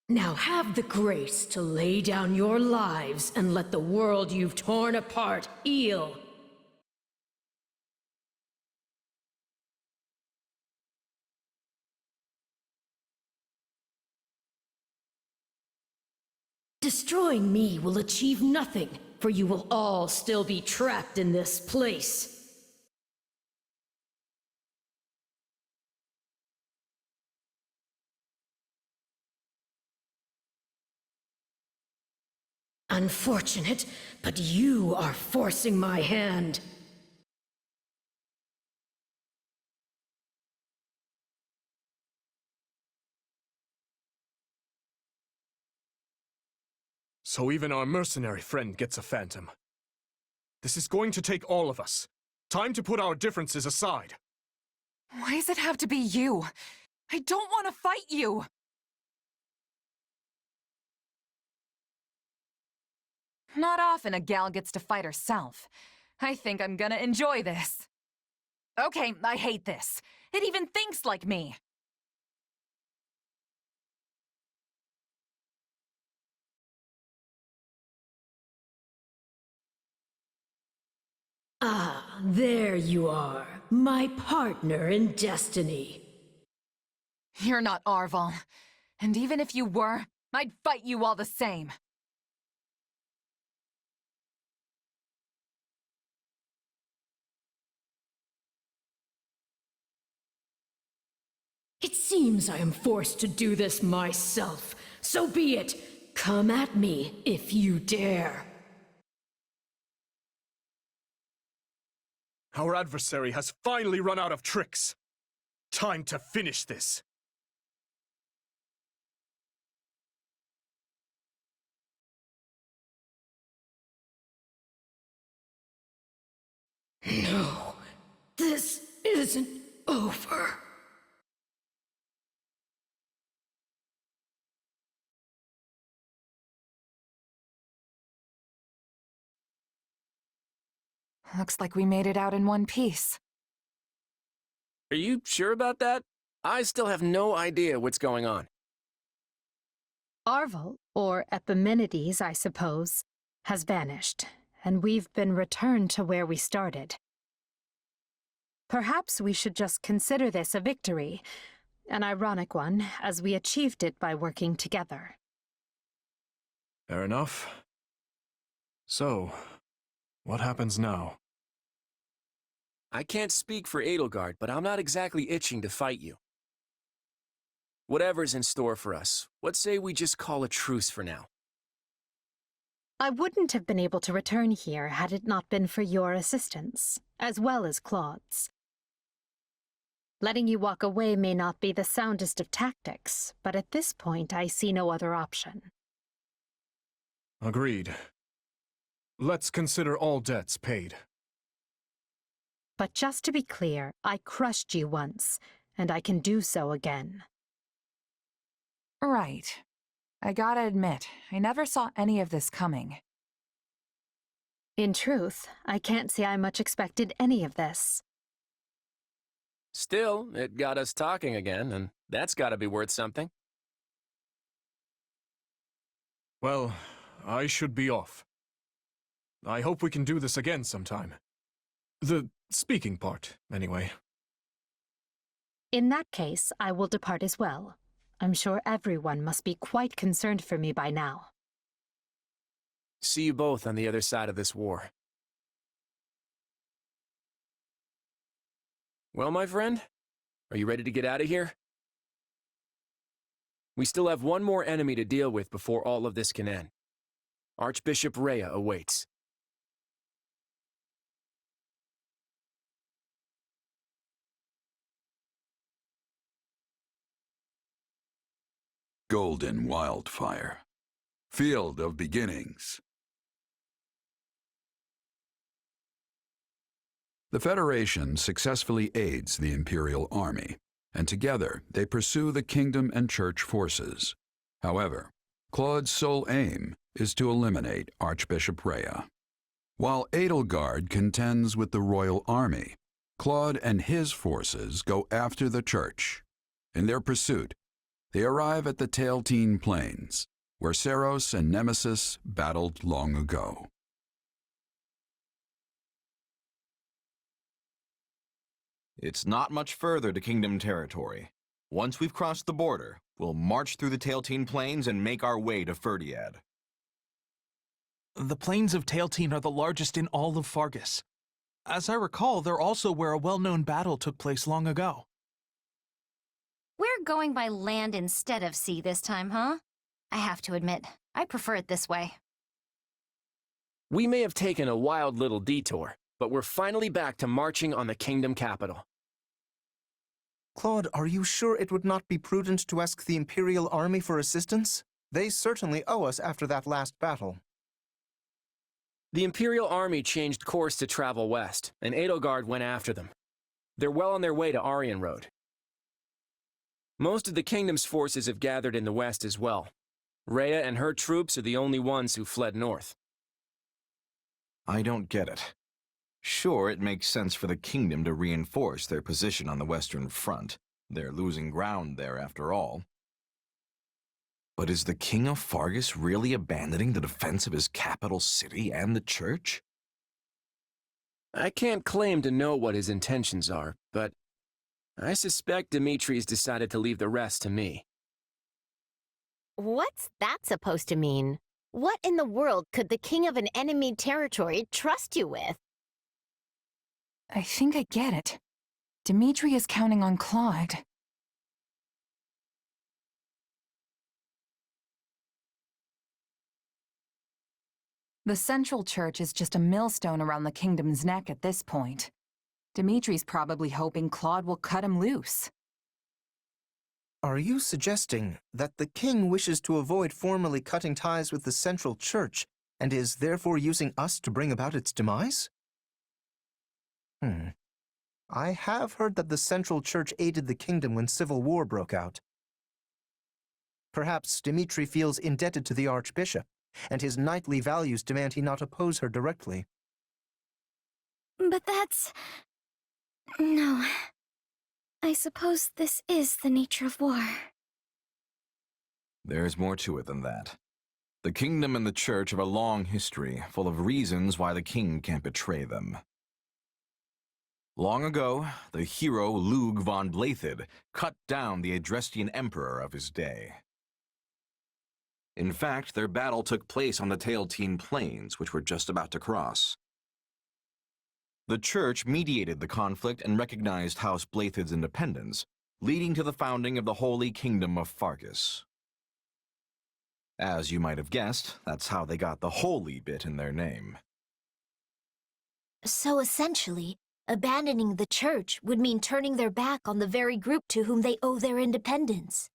Now have the grace to lay down your lives and let the world you've torn apart heal. Destroying me will achieve nothing, for you will all still be trapped in this place. Unfortunate, but you are forcing my hand. So even our mercenary friend gets a phantom. This is going to take all of us. Time to put our differences aside. Why does it have to be you? I don't want to fight you! Not often a gal gets to fight herself. I think I'm gonna enjoy this. Okay, I hate this. It even thinks like me. Ah, there you are, my partner in destiny. You're not Arval. And even if you were, I'd fight you all the same. It seems I am forced to do this myself. So be it. Come at me if you dare. Our adversary has finally run out of tricks. Time to finish this. No, this isn't over. Looks like we made it out in one piece. Are you sure about that? I still have no idea what's going on. Arval, or Epimenides, I suppose, has vanished, and we've been returned to where we started. Perhaps we should just consider this a victory, an ironic one, as we achieved it by working together. Fair enough. So, what happens now? I can't speak for Edelgard, but I'm not exactly itching to fight you. Whatever's in store for us, what say we just call a truce for now? I wouldn't have been able to return here had it not been for your assistance, as well as Claude's. Letting you walk away may not be the soundest of tactics, but at this point I see no other option. Agreed. Let's consider all debts paid. But just to be clear, I crushed you once, and I can do so again. Right. I gotta admit, I never saw any of this coming. In truth, I can't say I much expected any of this. Still, it got us talking again, and that's gotta be worth something. Well, I should be off. I hope we can do this again sometime. The speaking part, anyway. In that case, I will depart as well. I'm sure everyone must be quite concerned for me by now. See you both on the other side of this war. Well, my friend, are you ready to get out of here? We still have one more enemy to deal with before all of this can end. Archbishop Rhea awaits. Golden Wildfire. Field of Beginnings. The Federation successfully aids the Imperial Army, and together they pursue the Kingdom and Church forces. However, Claude's sole aim is to eliminate Archbishop Rhea. While Edelgard contends with the Royal Army, Claude and his forces go after the Church. In their pursuit, they arrive at the Tailtean Plains, where Seros and Nemesis battled long ago. It's not much further to Kingdom territory. Once we've crossed the border, we'll march through the Tailtean Plains and make our way to Ferdiad. The plains of Tailtean are the largest in all of Fargus. As I recall, they're also where a well-known battle took place long ago. We're going by land instead of sea this time, huh? I have to admit, I prefer it this way. We may have taken a wild little detour, but we're finally back to marching on the Kingdom capital. Claude, are you sure it would not be prudent to ask the Imperial Army for assistance? They certainly owe us after that last battle. The Imperial Army changed course to travel west, and Edelgard went after them. They're well on their way to Aryan Road. Most of the Kingdom's forces have gathered in the west as well. Rhea and her troops are the only ones who fled north. I don't get it. Sure, it makes sense for the Kingdom to reinforce their position on the Western Front. They're losing ground there, after all. But is the King of Fargus really abandoning the defense of his capital city and the Church? I can't claim to know what his intentions are, but I suspect Dimitri's decided to leave the rest to me. What's that supposed to mean? What in the world could the king of an enemy territory trust you with? I think I get it. Dimitri is counting on Claude. The Central Church is just a millstone around the Kingdom's neck at this point. Dimitri's probably hoping Claude will cut him loose. Are you suggesting that the king wishes to avoid formally cutting ties with the Central Church and is therefore using us to bring about its demise? I have heard that the Central Church aided the Kingdom when civil war broke out. Perhaps Dimitri feels indebted to the Archbishop, and his knightly values demand he not oppose her directly. But that's... No. I suppose this is the nature of war. There's more to it than that. The Kingdom and the Church have a long history, full of reasons why the king can't betray them. Long ago, the hero Lug von Blythed cut down the Adrestian emperor of his day. In fact, their battle took place on the Tailtean Plains, which we're just about to cross. The Church mediated the conflict and recognized House Blythed's independence, leading to the founding of the Holy Kingdom of Fargus. As you might have guessed, that's how they got the holy bit in their name. So essentially, abandoning the Church would mean turning their back on the very group to whom they owe their independence.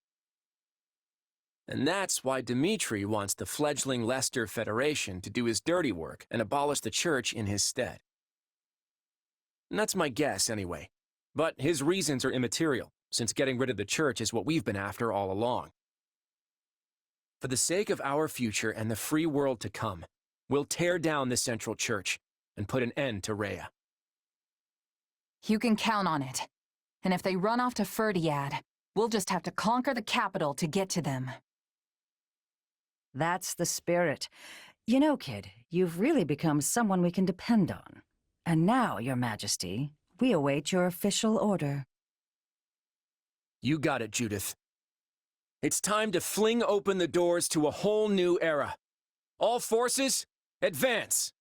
And that's why Dimitri wants the fledgling Leicester Federation to do his dirty work and abolish the Church in his stead. And that's my guess, anyway. But his reasons are immaterial, since getting rid of the Church is what we've been after all along. For the sake of our future and the free world to come, we'll tear down the Central Church and put an end to Rhea. You can count on it. And if they run off to Ferdiad, we'll just have to conquer the capital to get to them. That's the spirit. You know, kid, you've really become someone we can depend on. And now, Your Majesty, we await your official order. You got it, Judith. It's time to fling open the doors to a whole new era. All forces, Advance!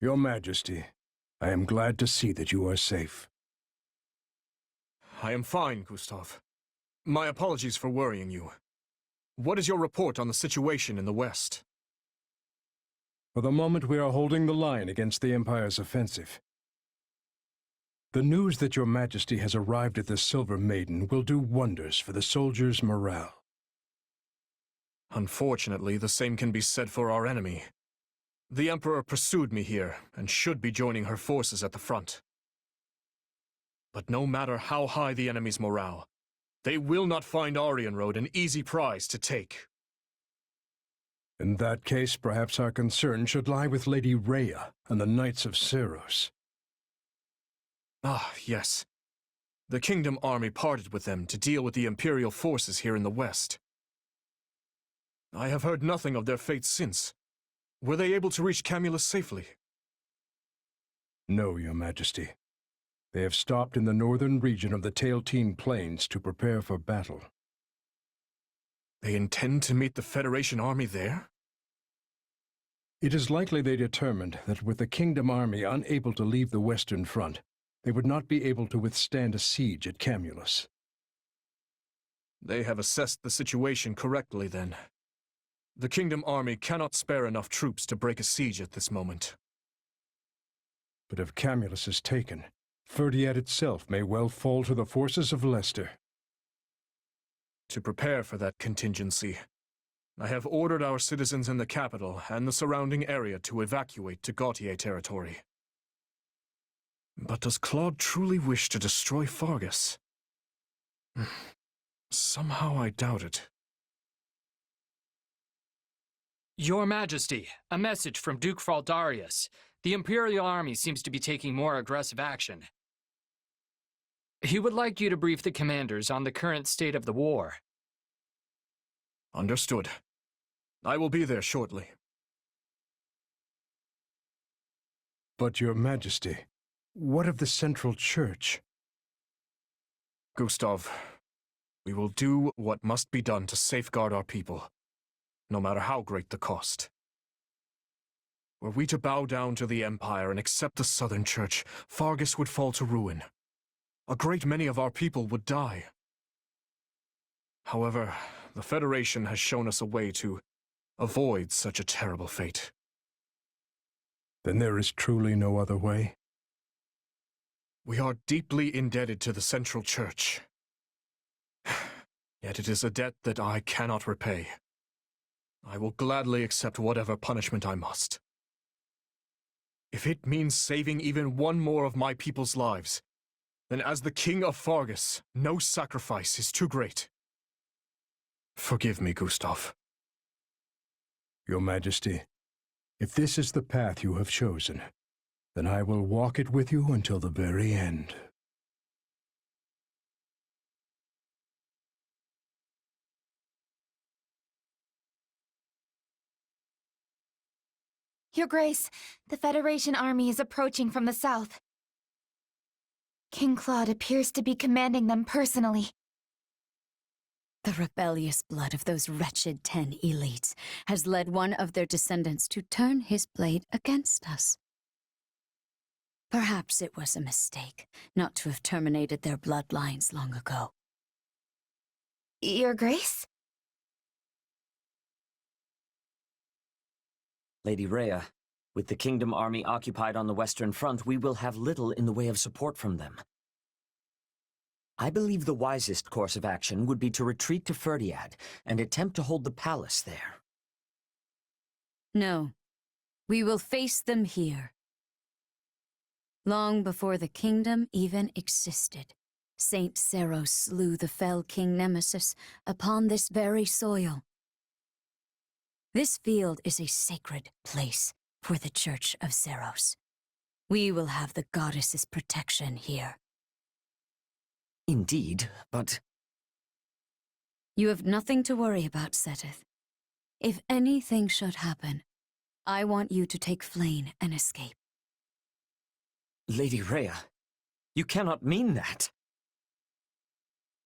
Your Majesty, I am glad to see that you are safe. I am fine, Gustav. My apologies for worrying you. What is your report on the situation in the West? For the moment, we are holding the line against the Empire's offensive. The news that your Majesty has arrived at the Silver Maiden will do wonders for the soldiers' morale. Unfortunately, the same can be said for our enemy. The Emperor pursued me here, and should be joining her forces at the front. But no matter how high the enemy's morale, they will not find Arianrode an easy prize to take. In that case, perhaps our concern should lie with Lady Rhea and the Knights of Ceros. Ah, yes. The Kingdom army parted with them to deal with the Imperial forces here in the West. I have heard nothing of their fate since. Were they able to reach Camulus safely? No, Your Majesty. They have stopped in the northern region of the Tailtean Plains to prepare for battle. They intend to meet the Federation army there? It is likely they determined that with the Kingdom army unable to leave the Western Front, they would not be able to withstand a siege at Camulus. They have assessed the situation correctly, then. The Kingdom army cannot spare enough troops to break a siege at this moment. But if Camulus is taken, Ferdiad itself may well fall to the forces of Leicester. To prepare for that contingency, I have ordered our citizens in the capital and the surrounding area to evacuate to Gautier territory. But does Claude truly wish to destroy Fargus? Somehow I doubt it. Your Majesty, a message from Duke Fraldarius. The Imperial Army seems to be taking more aggressive action. He would like you to brief the commanders on the current state of the war. Understood. I will be there shortly. But, Your Majesty, what of the Central Church? Gustav, we will do what must be done to safeguard our people, no matter how great the cost. Were we to bow down to the Empire and accept the Southern Church, Fargus would fall to ruin. A great many of our people would die. However, the Federation has shown us a way to avoid such a terrible fate. Then there is truly no other way? We are deeply indebted to the Central Church. Yet it is a debt that I cannot repay. I will gladly accept whatever punishment I must. If it means saving even one more of my people's lives, then as the King of Fargus, no sacrifice is too great. Forgive me, Gustav. Your Majesty, if this is the path you have chosen, then I will walk it with you until the very end. Your Grace, the Federation army is approaching from the south. King Claude appears to be commanding them personally. The rebellious blood of those wretched 10 elites has led one of their descendants to turn his blade against us. Perhaps it was a mistake not to have terminated their bloodlines long ago. Your Grace? Lady Rhea, with the Kingdom army occupied on the Western Front, we will have little in the way of support from them. I believe the wisest course of action would be to retreat to Ferdiad and attempt to hold the palace there. No, we will face them here. Long before the kingdom even existed, Saint Ceros slew the fell King Nemesis upon this very soil. This field is a sacred place for the Church of Ceros. We will have the goddess's protection here. Indeed, but... You have nothing to worry about, Seteth. If anything should happen, I want you to take Flayn and escape. Lady Rhea, you cannot mean that.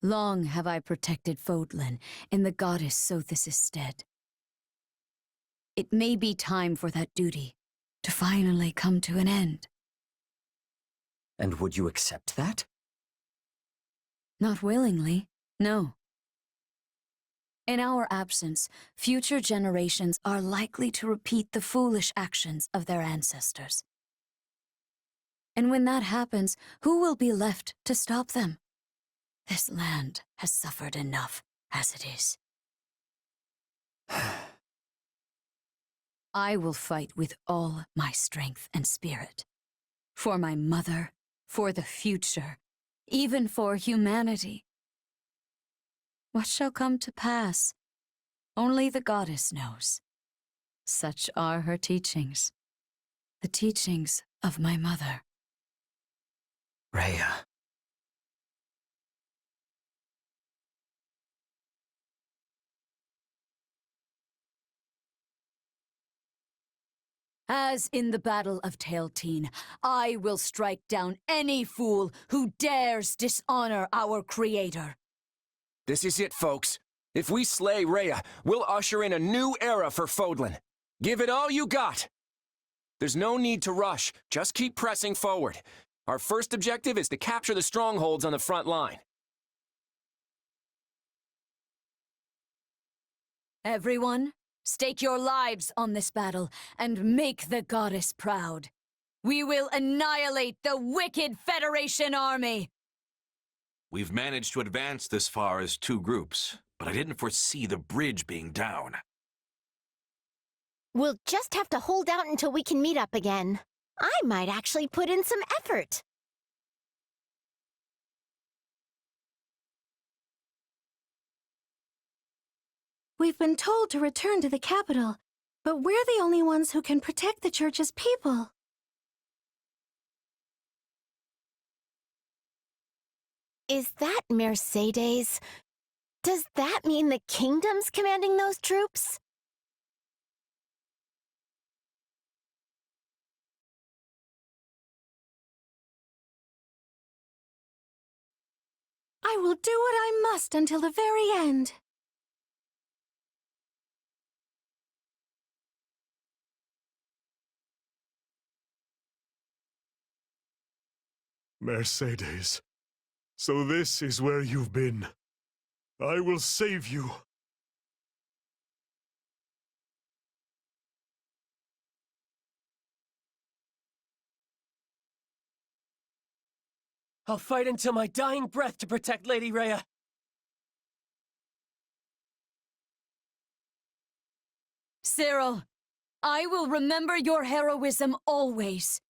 Long have I protected Fodlan in the goddess Sothis' stead. It may be time for that duty to finally come to an end. And would you accept that? Not willingly, no. In our absence, future generations are likely to repeat the foolish actions of their ancestors. And when that happens, who will be left to stop them? This land has suffered enough as it is. I will fight with all my strength and spirit. For my mother, for the future, even for humanity. What shall come to pass? Only the goddess knows. Such are her teachings. The teachings of my mother. Rhea. As in the Battle of Tailteen, I will strike down any fool who dares dishonor our Creator. This is it, folks. If we slay Rhea, we'll usher in a new era for Fodlan. Give it all you got. There's no need to rush. Just keep pressing forward. Our first objective is to capture the strongholds on the front line. Everyone, stake your lives on this battle and make the goddess proud. We will annihilate the wicked Federation army! We've managed to advance this far as 2 groups, but I didn't foresee the bridge being down. We'll just have to hold out until we can meet up again. I might actually put in some effort. We've been told to return to the capital, but we're the only ones who can protect the church's people. Is that Mercedes? Does that mean the kingdom's commanding those troops? I will do what I must until the very end. Mercedes, so this is where you've been. I will save you. I'll fight until my dying breath to protect Lady Rhea. Cyril, I will remember your heroism always.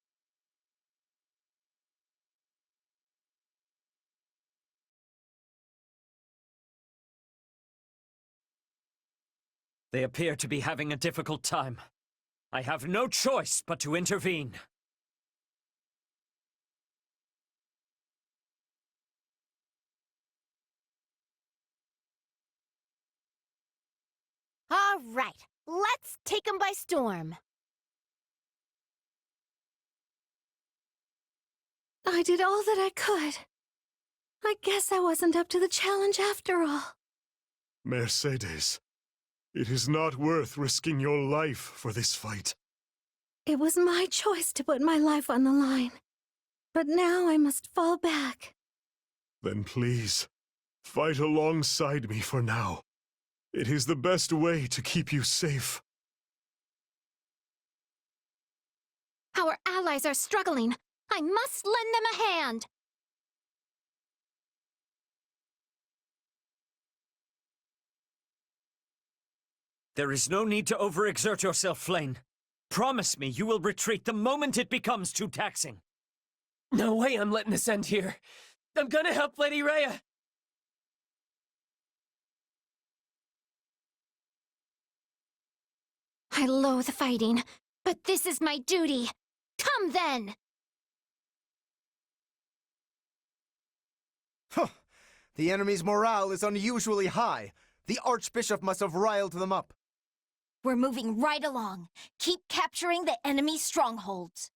They appear to be having a difficult time. I have no choice but to intervene. All right, let's take them by storm. I did all that I could. I guess I wasn't up to the challenge after all. Mercedes, it is not worth risking your life for this fight. It was my choice to put my life on the line. But now I must fall back. Then please, fight alongside me for now. It is the best way to keep you safe. Our allies are struggling. I must lend them a hand. There is no need to overexert yourself, Flayn. Promise me you will retreat the moment it becomes too taxing. No way I'm letting this end here. I'm gonna help Lady Rhea. I loathe fighting, but this is my duty. Come then! Huh. The enemy's morale is unusually high. The Archbishop must have riled them up. We're moving right along. Keep capturing the enemy strongholds.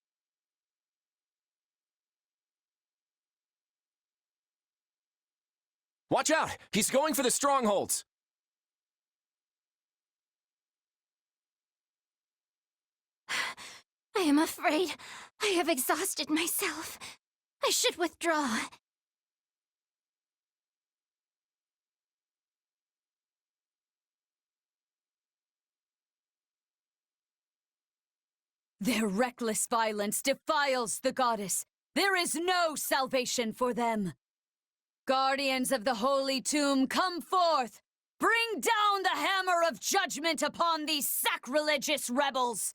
Watch out! He's going for the strongholds! I am afraid I have exhausted myself. I should withdraw. Their reckless violence defiles the goddess. There is no salvation for them. Guardians of the Holy Tomb, come forth! Bring down the hammer of judgment upon these sacrilegious rebels!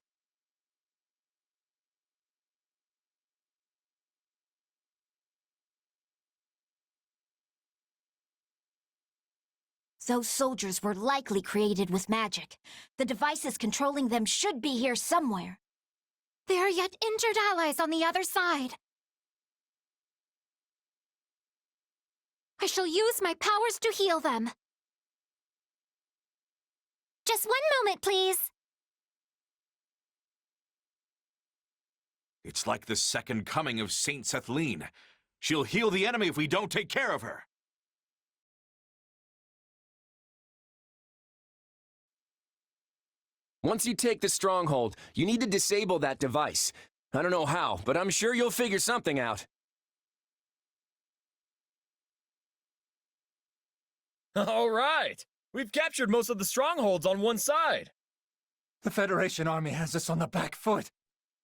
Those soldiers were likely created with magic. The devices controlling them should be here somewhere. There are yet injured allies on the other side. I shall use my powers to heal them. Just one moment, please. It's like the second coming of Saint Sethlene. She'll heal the enemy if we don't take care of her. Once you take the stronghold, you need to disable that device. I don't know how, but I'm sure you'll figure something out. All right! We've captured most of the strongholds on one side. The Federation army has us on the back foot.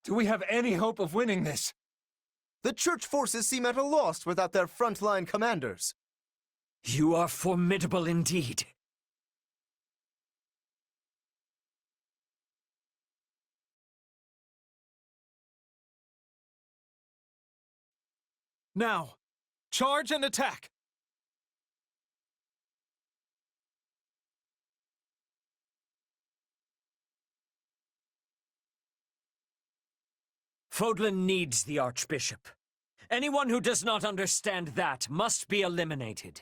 Do we have any hope of winning this? The Church forces seem at a loss without their frontline commanders. You are formidable indeed. Now, charge and attack! Fodlan needs the Archbishop. Anyone who does not understand that must be eliminated.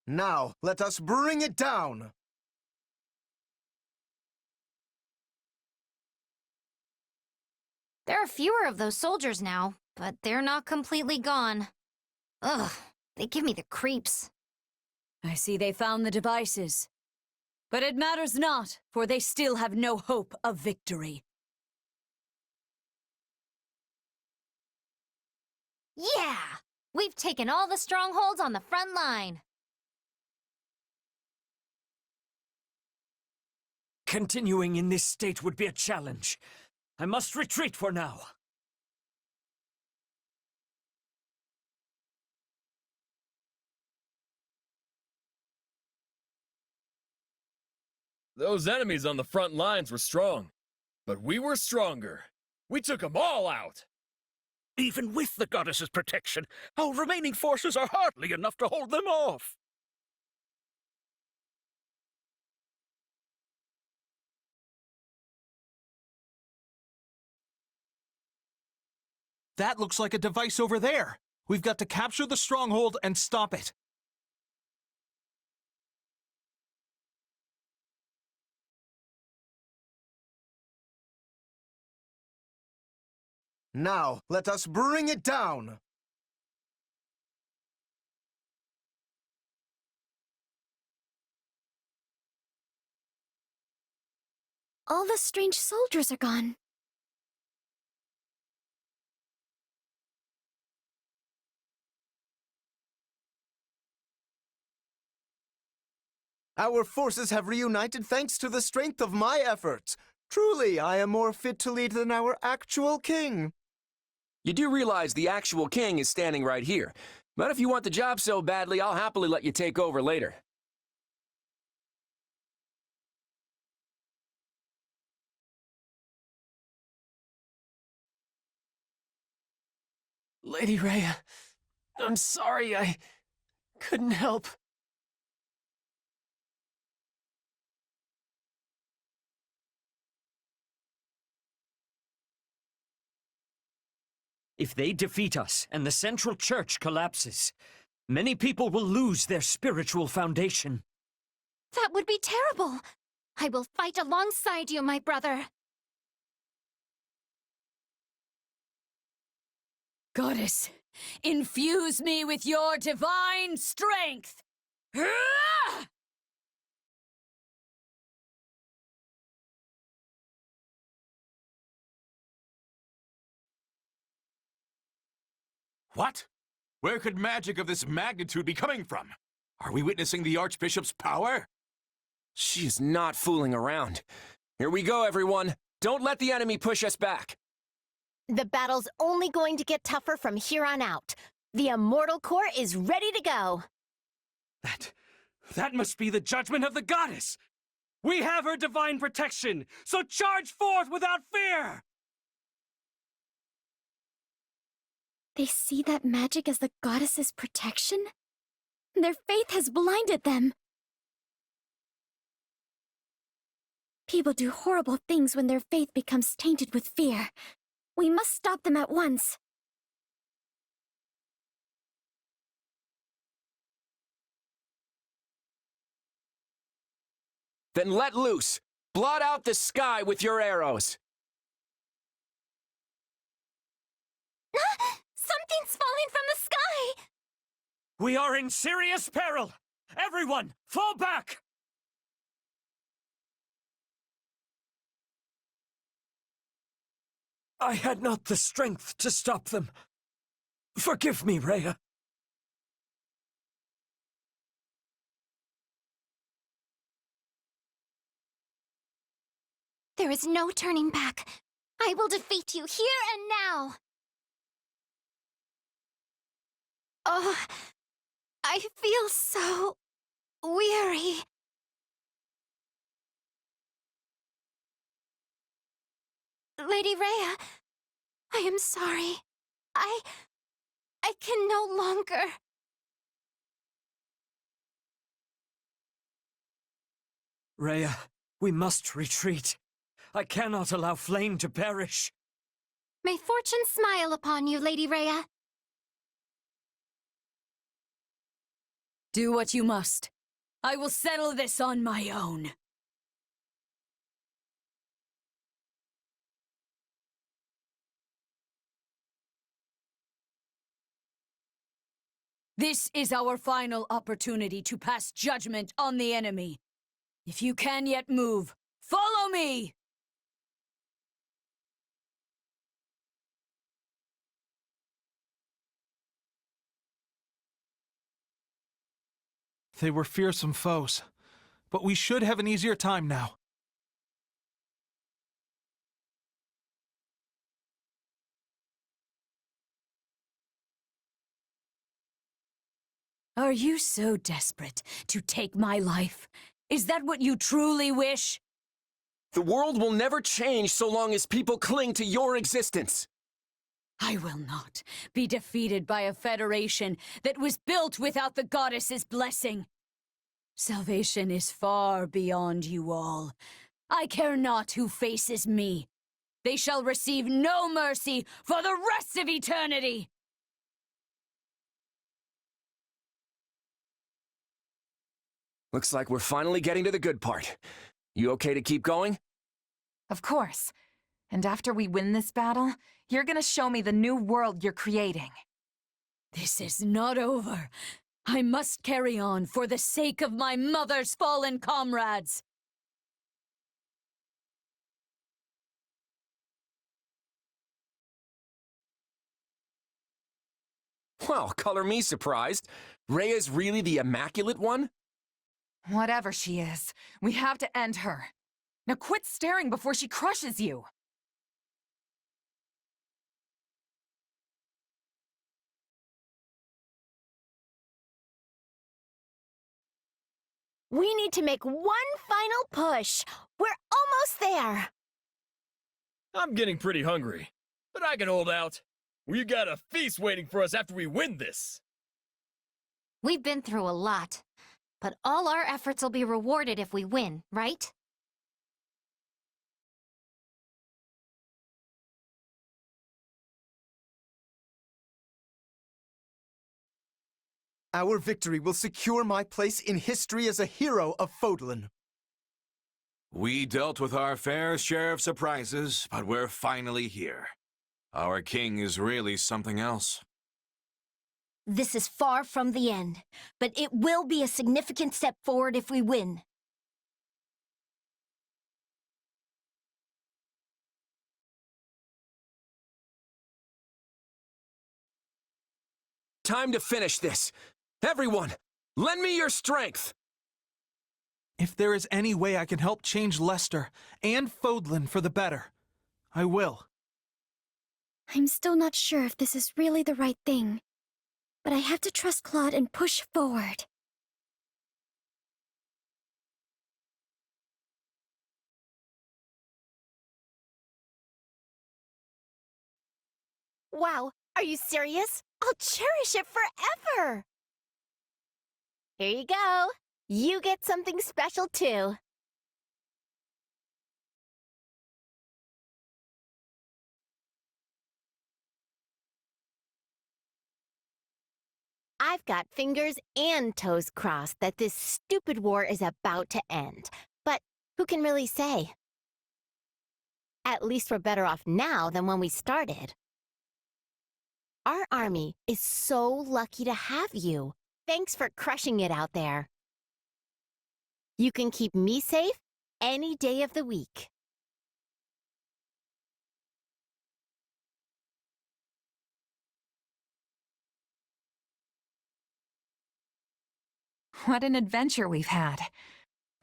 Now, let us bring it down! There are fewer of those soldiers now, but they're not completely gone. Ugh, they give me the creeps. I see they found the devices. But it matters not, for they still have no hope of victory. Yeah! We've taken all the strongholds on the front line. Continuing in this state would be a challenge. I must retreat for now. Those enemies on the front lines were strong, but we were stronger. We took them all out. Even with the goddess's protection, our remaining forces are hardly enough to hold them off. That looks like a device over there. We've got to capture the stronghold and stop it. Now, let us bring it down! All the strange soldiers are gone. Our forces have reunited thanks to the strength of my efforts. Truly, I am more fit to lead than our actual king. You do realize the actual king is standing right here. But if you want the job so badly, I'll happily let you take over later. Lady Rhea, I'm sorry I couldn't help. If they defeat us and the Central Church collapses, many people will lose their spiritual foundation. That would be terrible. I will fight alongside you, my brother. Goddess, Infuse me with your divine strength! Ah! What? Where could magic of this magnitude be coming from? Are we witnessing the Archbishop's power? She is not fooling around. Here we go, everyone. Don't let the enemy push us back. The battle's only going to get tougher from here on out. The Immortal Core is ready to go. That must be the judgment of the goddess! We have her divine protection, so charge forth without fear! They see that magic as the goddess's protection? Their faith has blinded them. People do horrible things when their faith becomes tainted with fear. We must stop them at once. Then let loose! Blot out the sky with your arrows! Something's falling from the sky! We are in serious peril! Everyone, fall back! I had not the strength to stop them. Forgive me, Rhea. There is no turning back. I will defeat you here and now. Oh, I feel so weary. Lady Rhea, I am sorry. I can no longer. Rhea, we must retreat. I cannot allow Flame to perish. May fortune smile upon you, Lady Rhea. Do what you must. I will settle this on my own. This is our final opportunity to pass judgment on the enemy. If you can yet move, follow me! They were fearsome foes, but we should have an easier time now. Are you so desperate to take my life? Is that what you truly wish? The world will never change so long as people cling to your existence. I will not be defeated by a federation that was built without the goddess's blessing. Salvation is far beyond you all. I care not who faces me. They shall receive no mercy for the rest of eternity! Looks like we're finally getting to the good part. You okay to keep going? Of course. And after we win this battle, you're gonna show me the new world you're creating. This is not over. I must carry on for the sake of my mother's fallen comrades. Well, color me surprised. Rhea's really the Immaculate One? Whatever she is, we have to end her. Now quit staring before she crushes you. We need to make one final push. We're almost there. I'm getting pretty hungry, but I can hold out. We got a feast waiting for us after we win this. We've been through a lot, but all our efforts will be rewarded if we win, right? Our victory will secure my place in history as a hero of Fodlan. We dealt with our fair share of surprises, but we're finally here. Our king is really something else. This is far from the end, but it will be a significant step forward if we win. Time to finish this. Everyone, lend me your strength! If there is any way I can help change Lester and Fodlan for the better, I will. I'm still not sure if this is really the right thing, but I have to trust Claude and push forward. Wow, are you serious? I'll cherish it forever! Here you go. You get something special too. I've got fingers and toes crossed that this stupid war is about to end. But who can really say? At least we're better off now than when we started. Our army is so lucky to have you. Thanks for crushing it out there. You can keep me safe any day of the week. What an adventure we've had.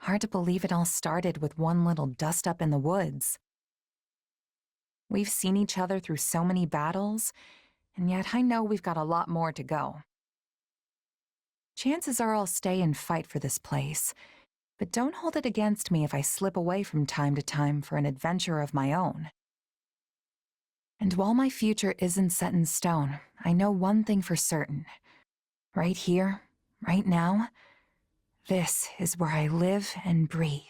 Hard to believe it all started with one little dust-up in the woods. We've seen each other through so many battles, and yet I know we've got a lot more to go. Chances are I'll stay and fight for this place, but don't hold it against me if I slip away from time to time for an adventure of my own. And while my future isn't set in stone, I know one thing for certain. Right here, right now, this is where I live and breathe.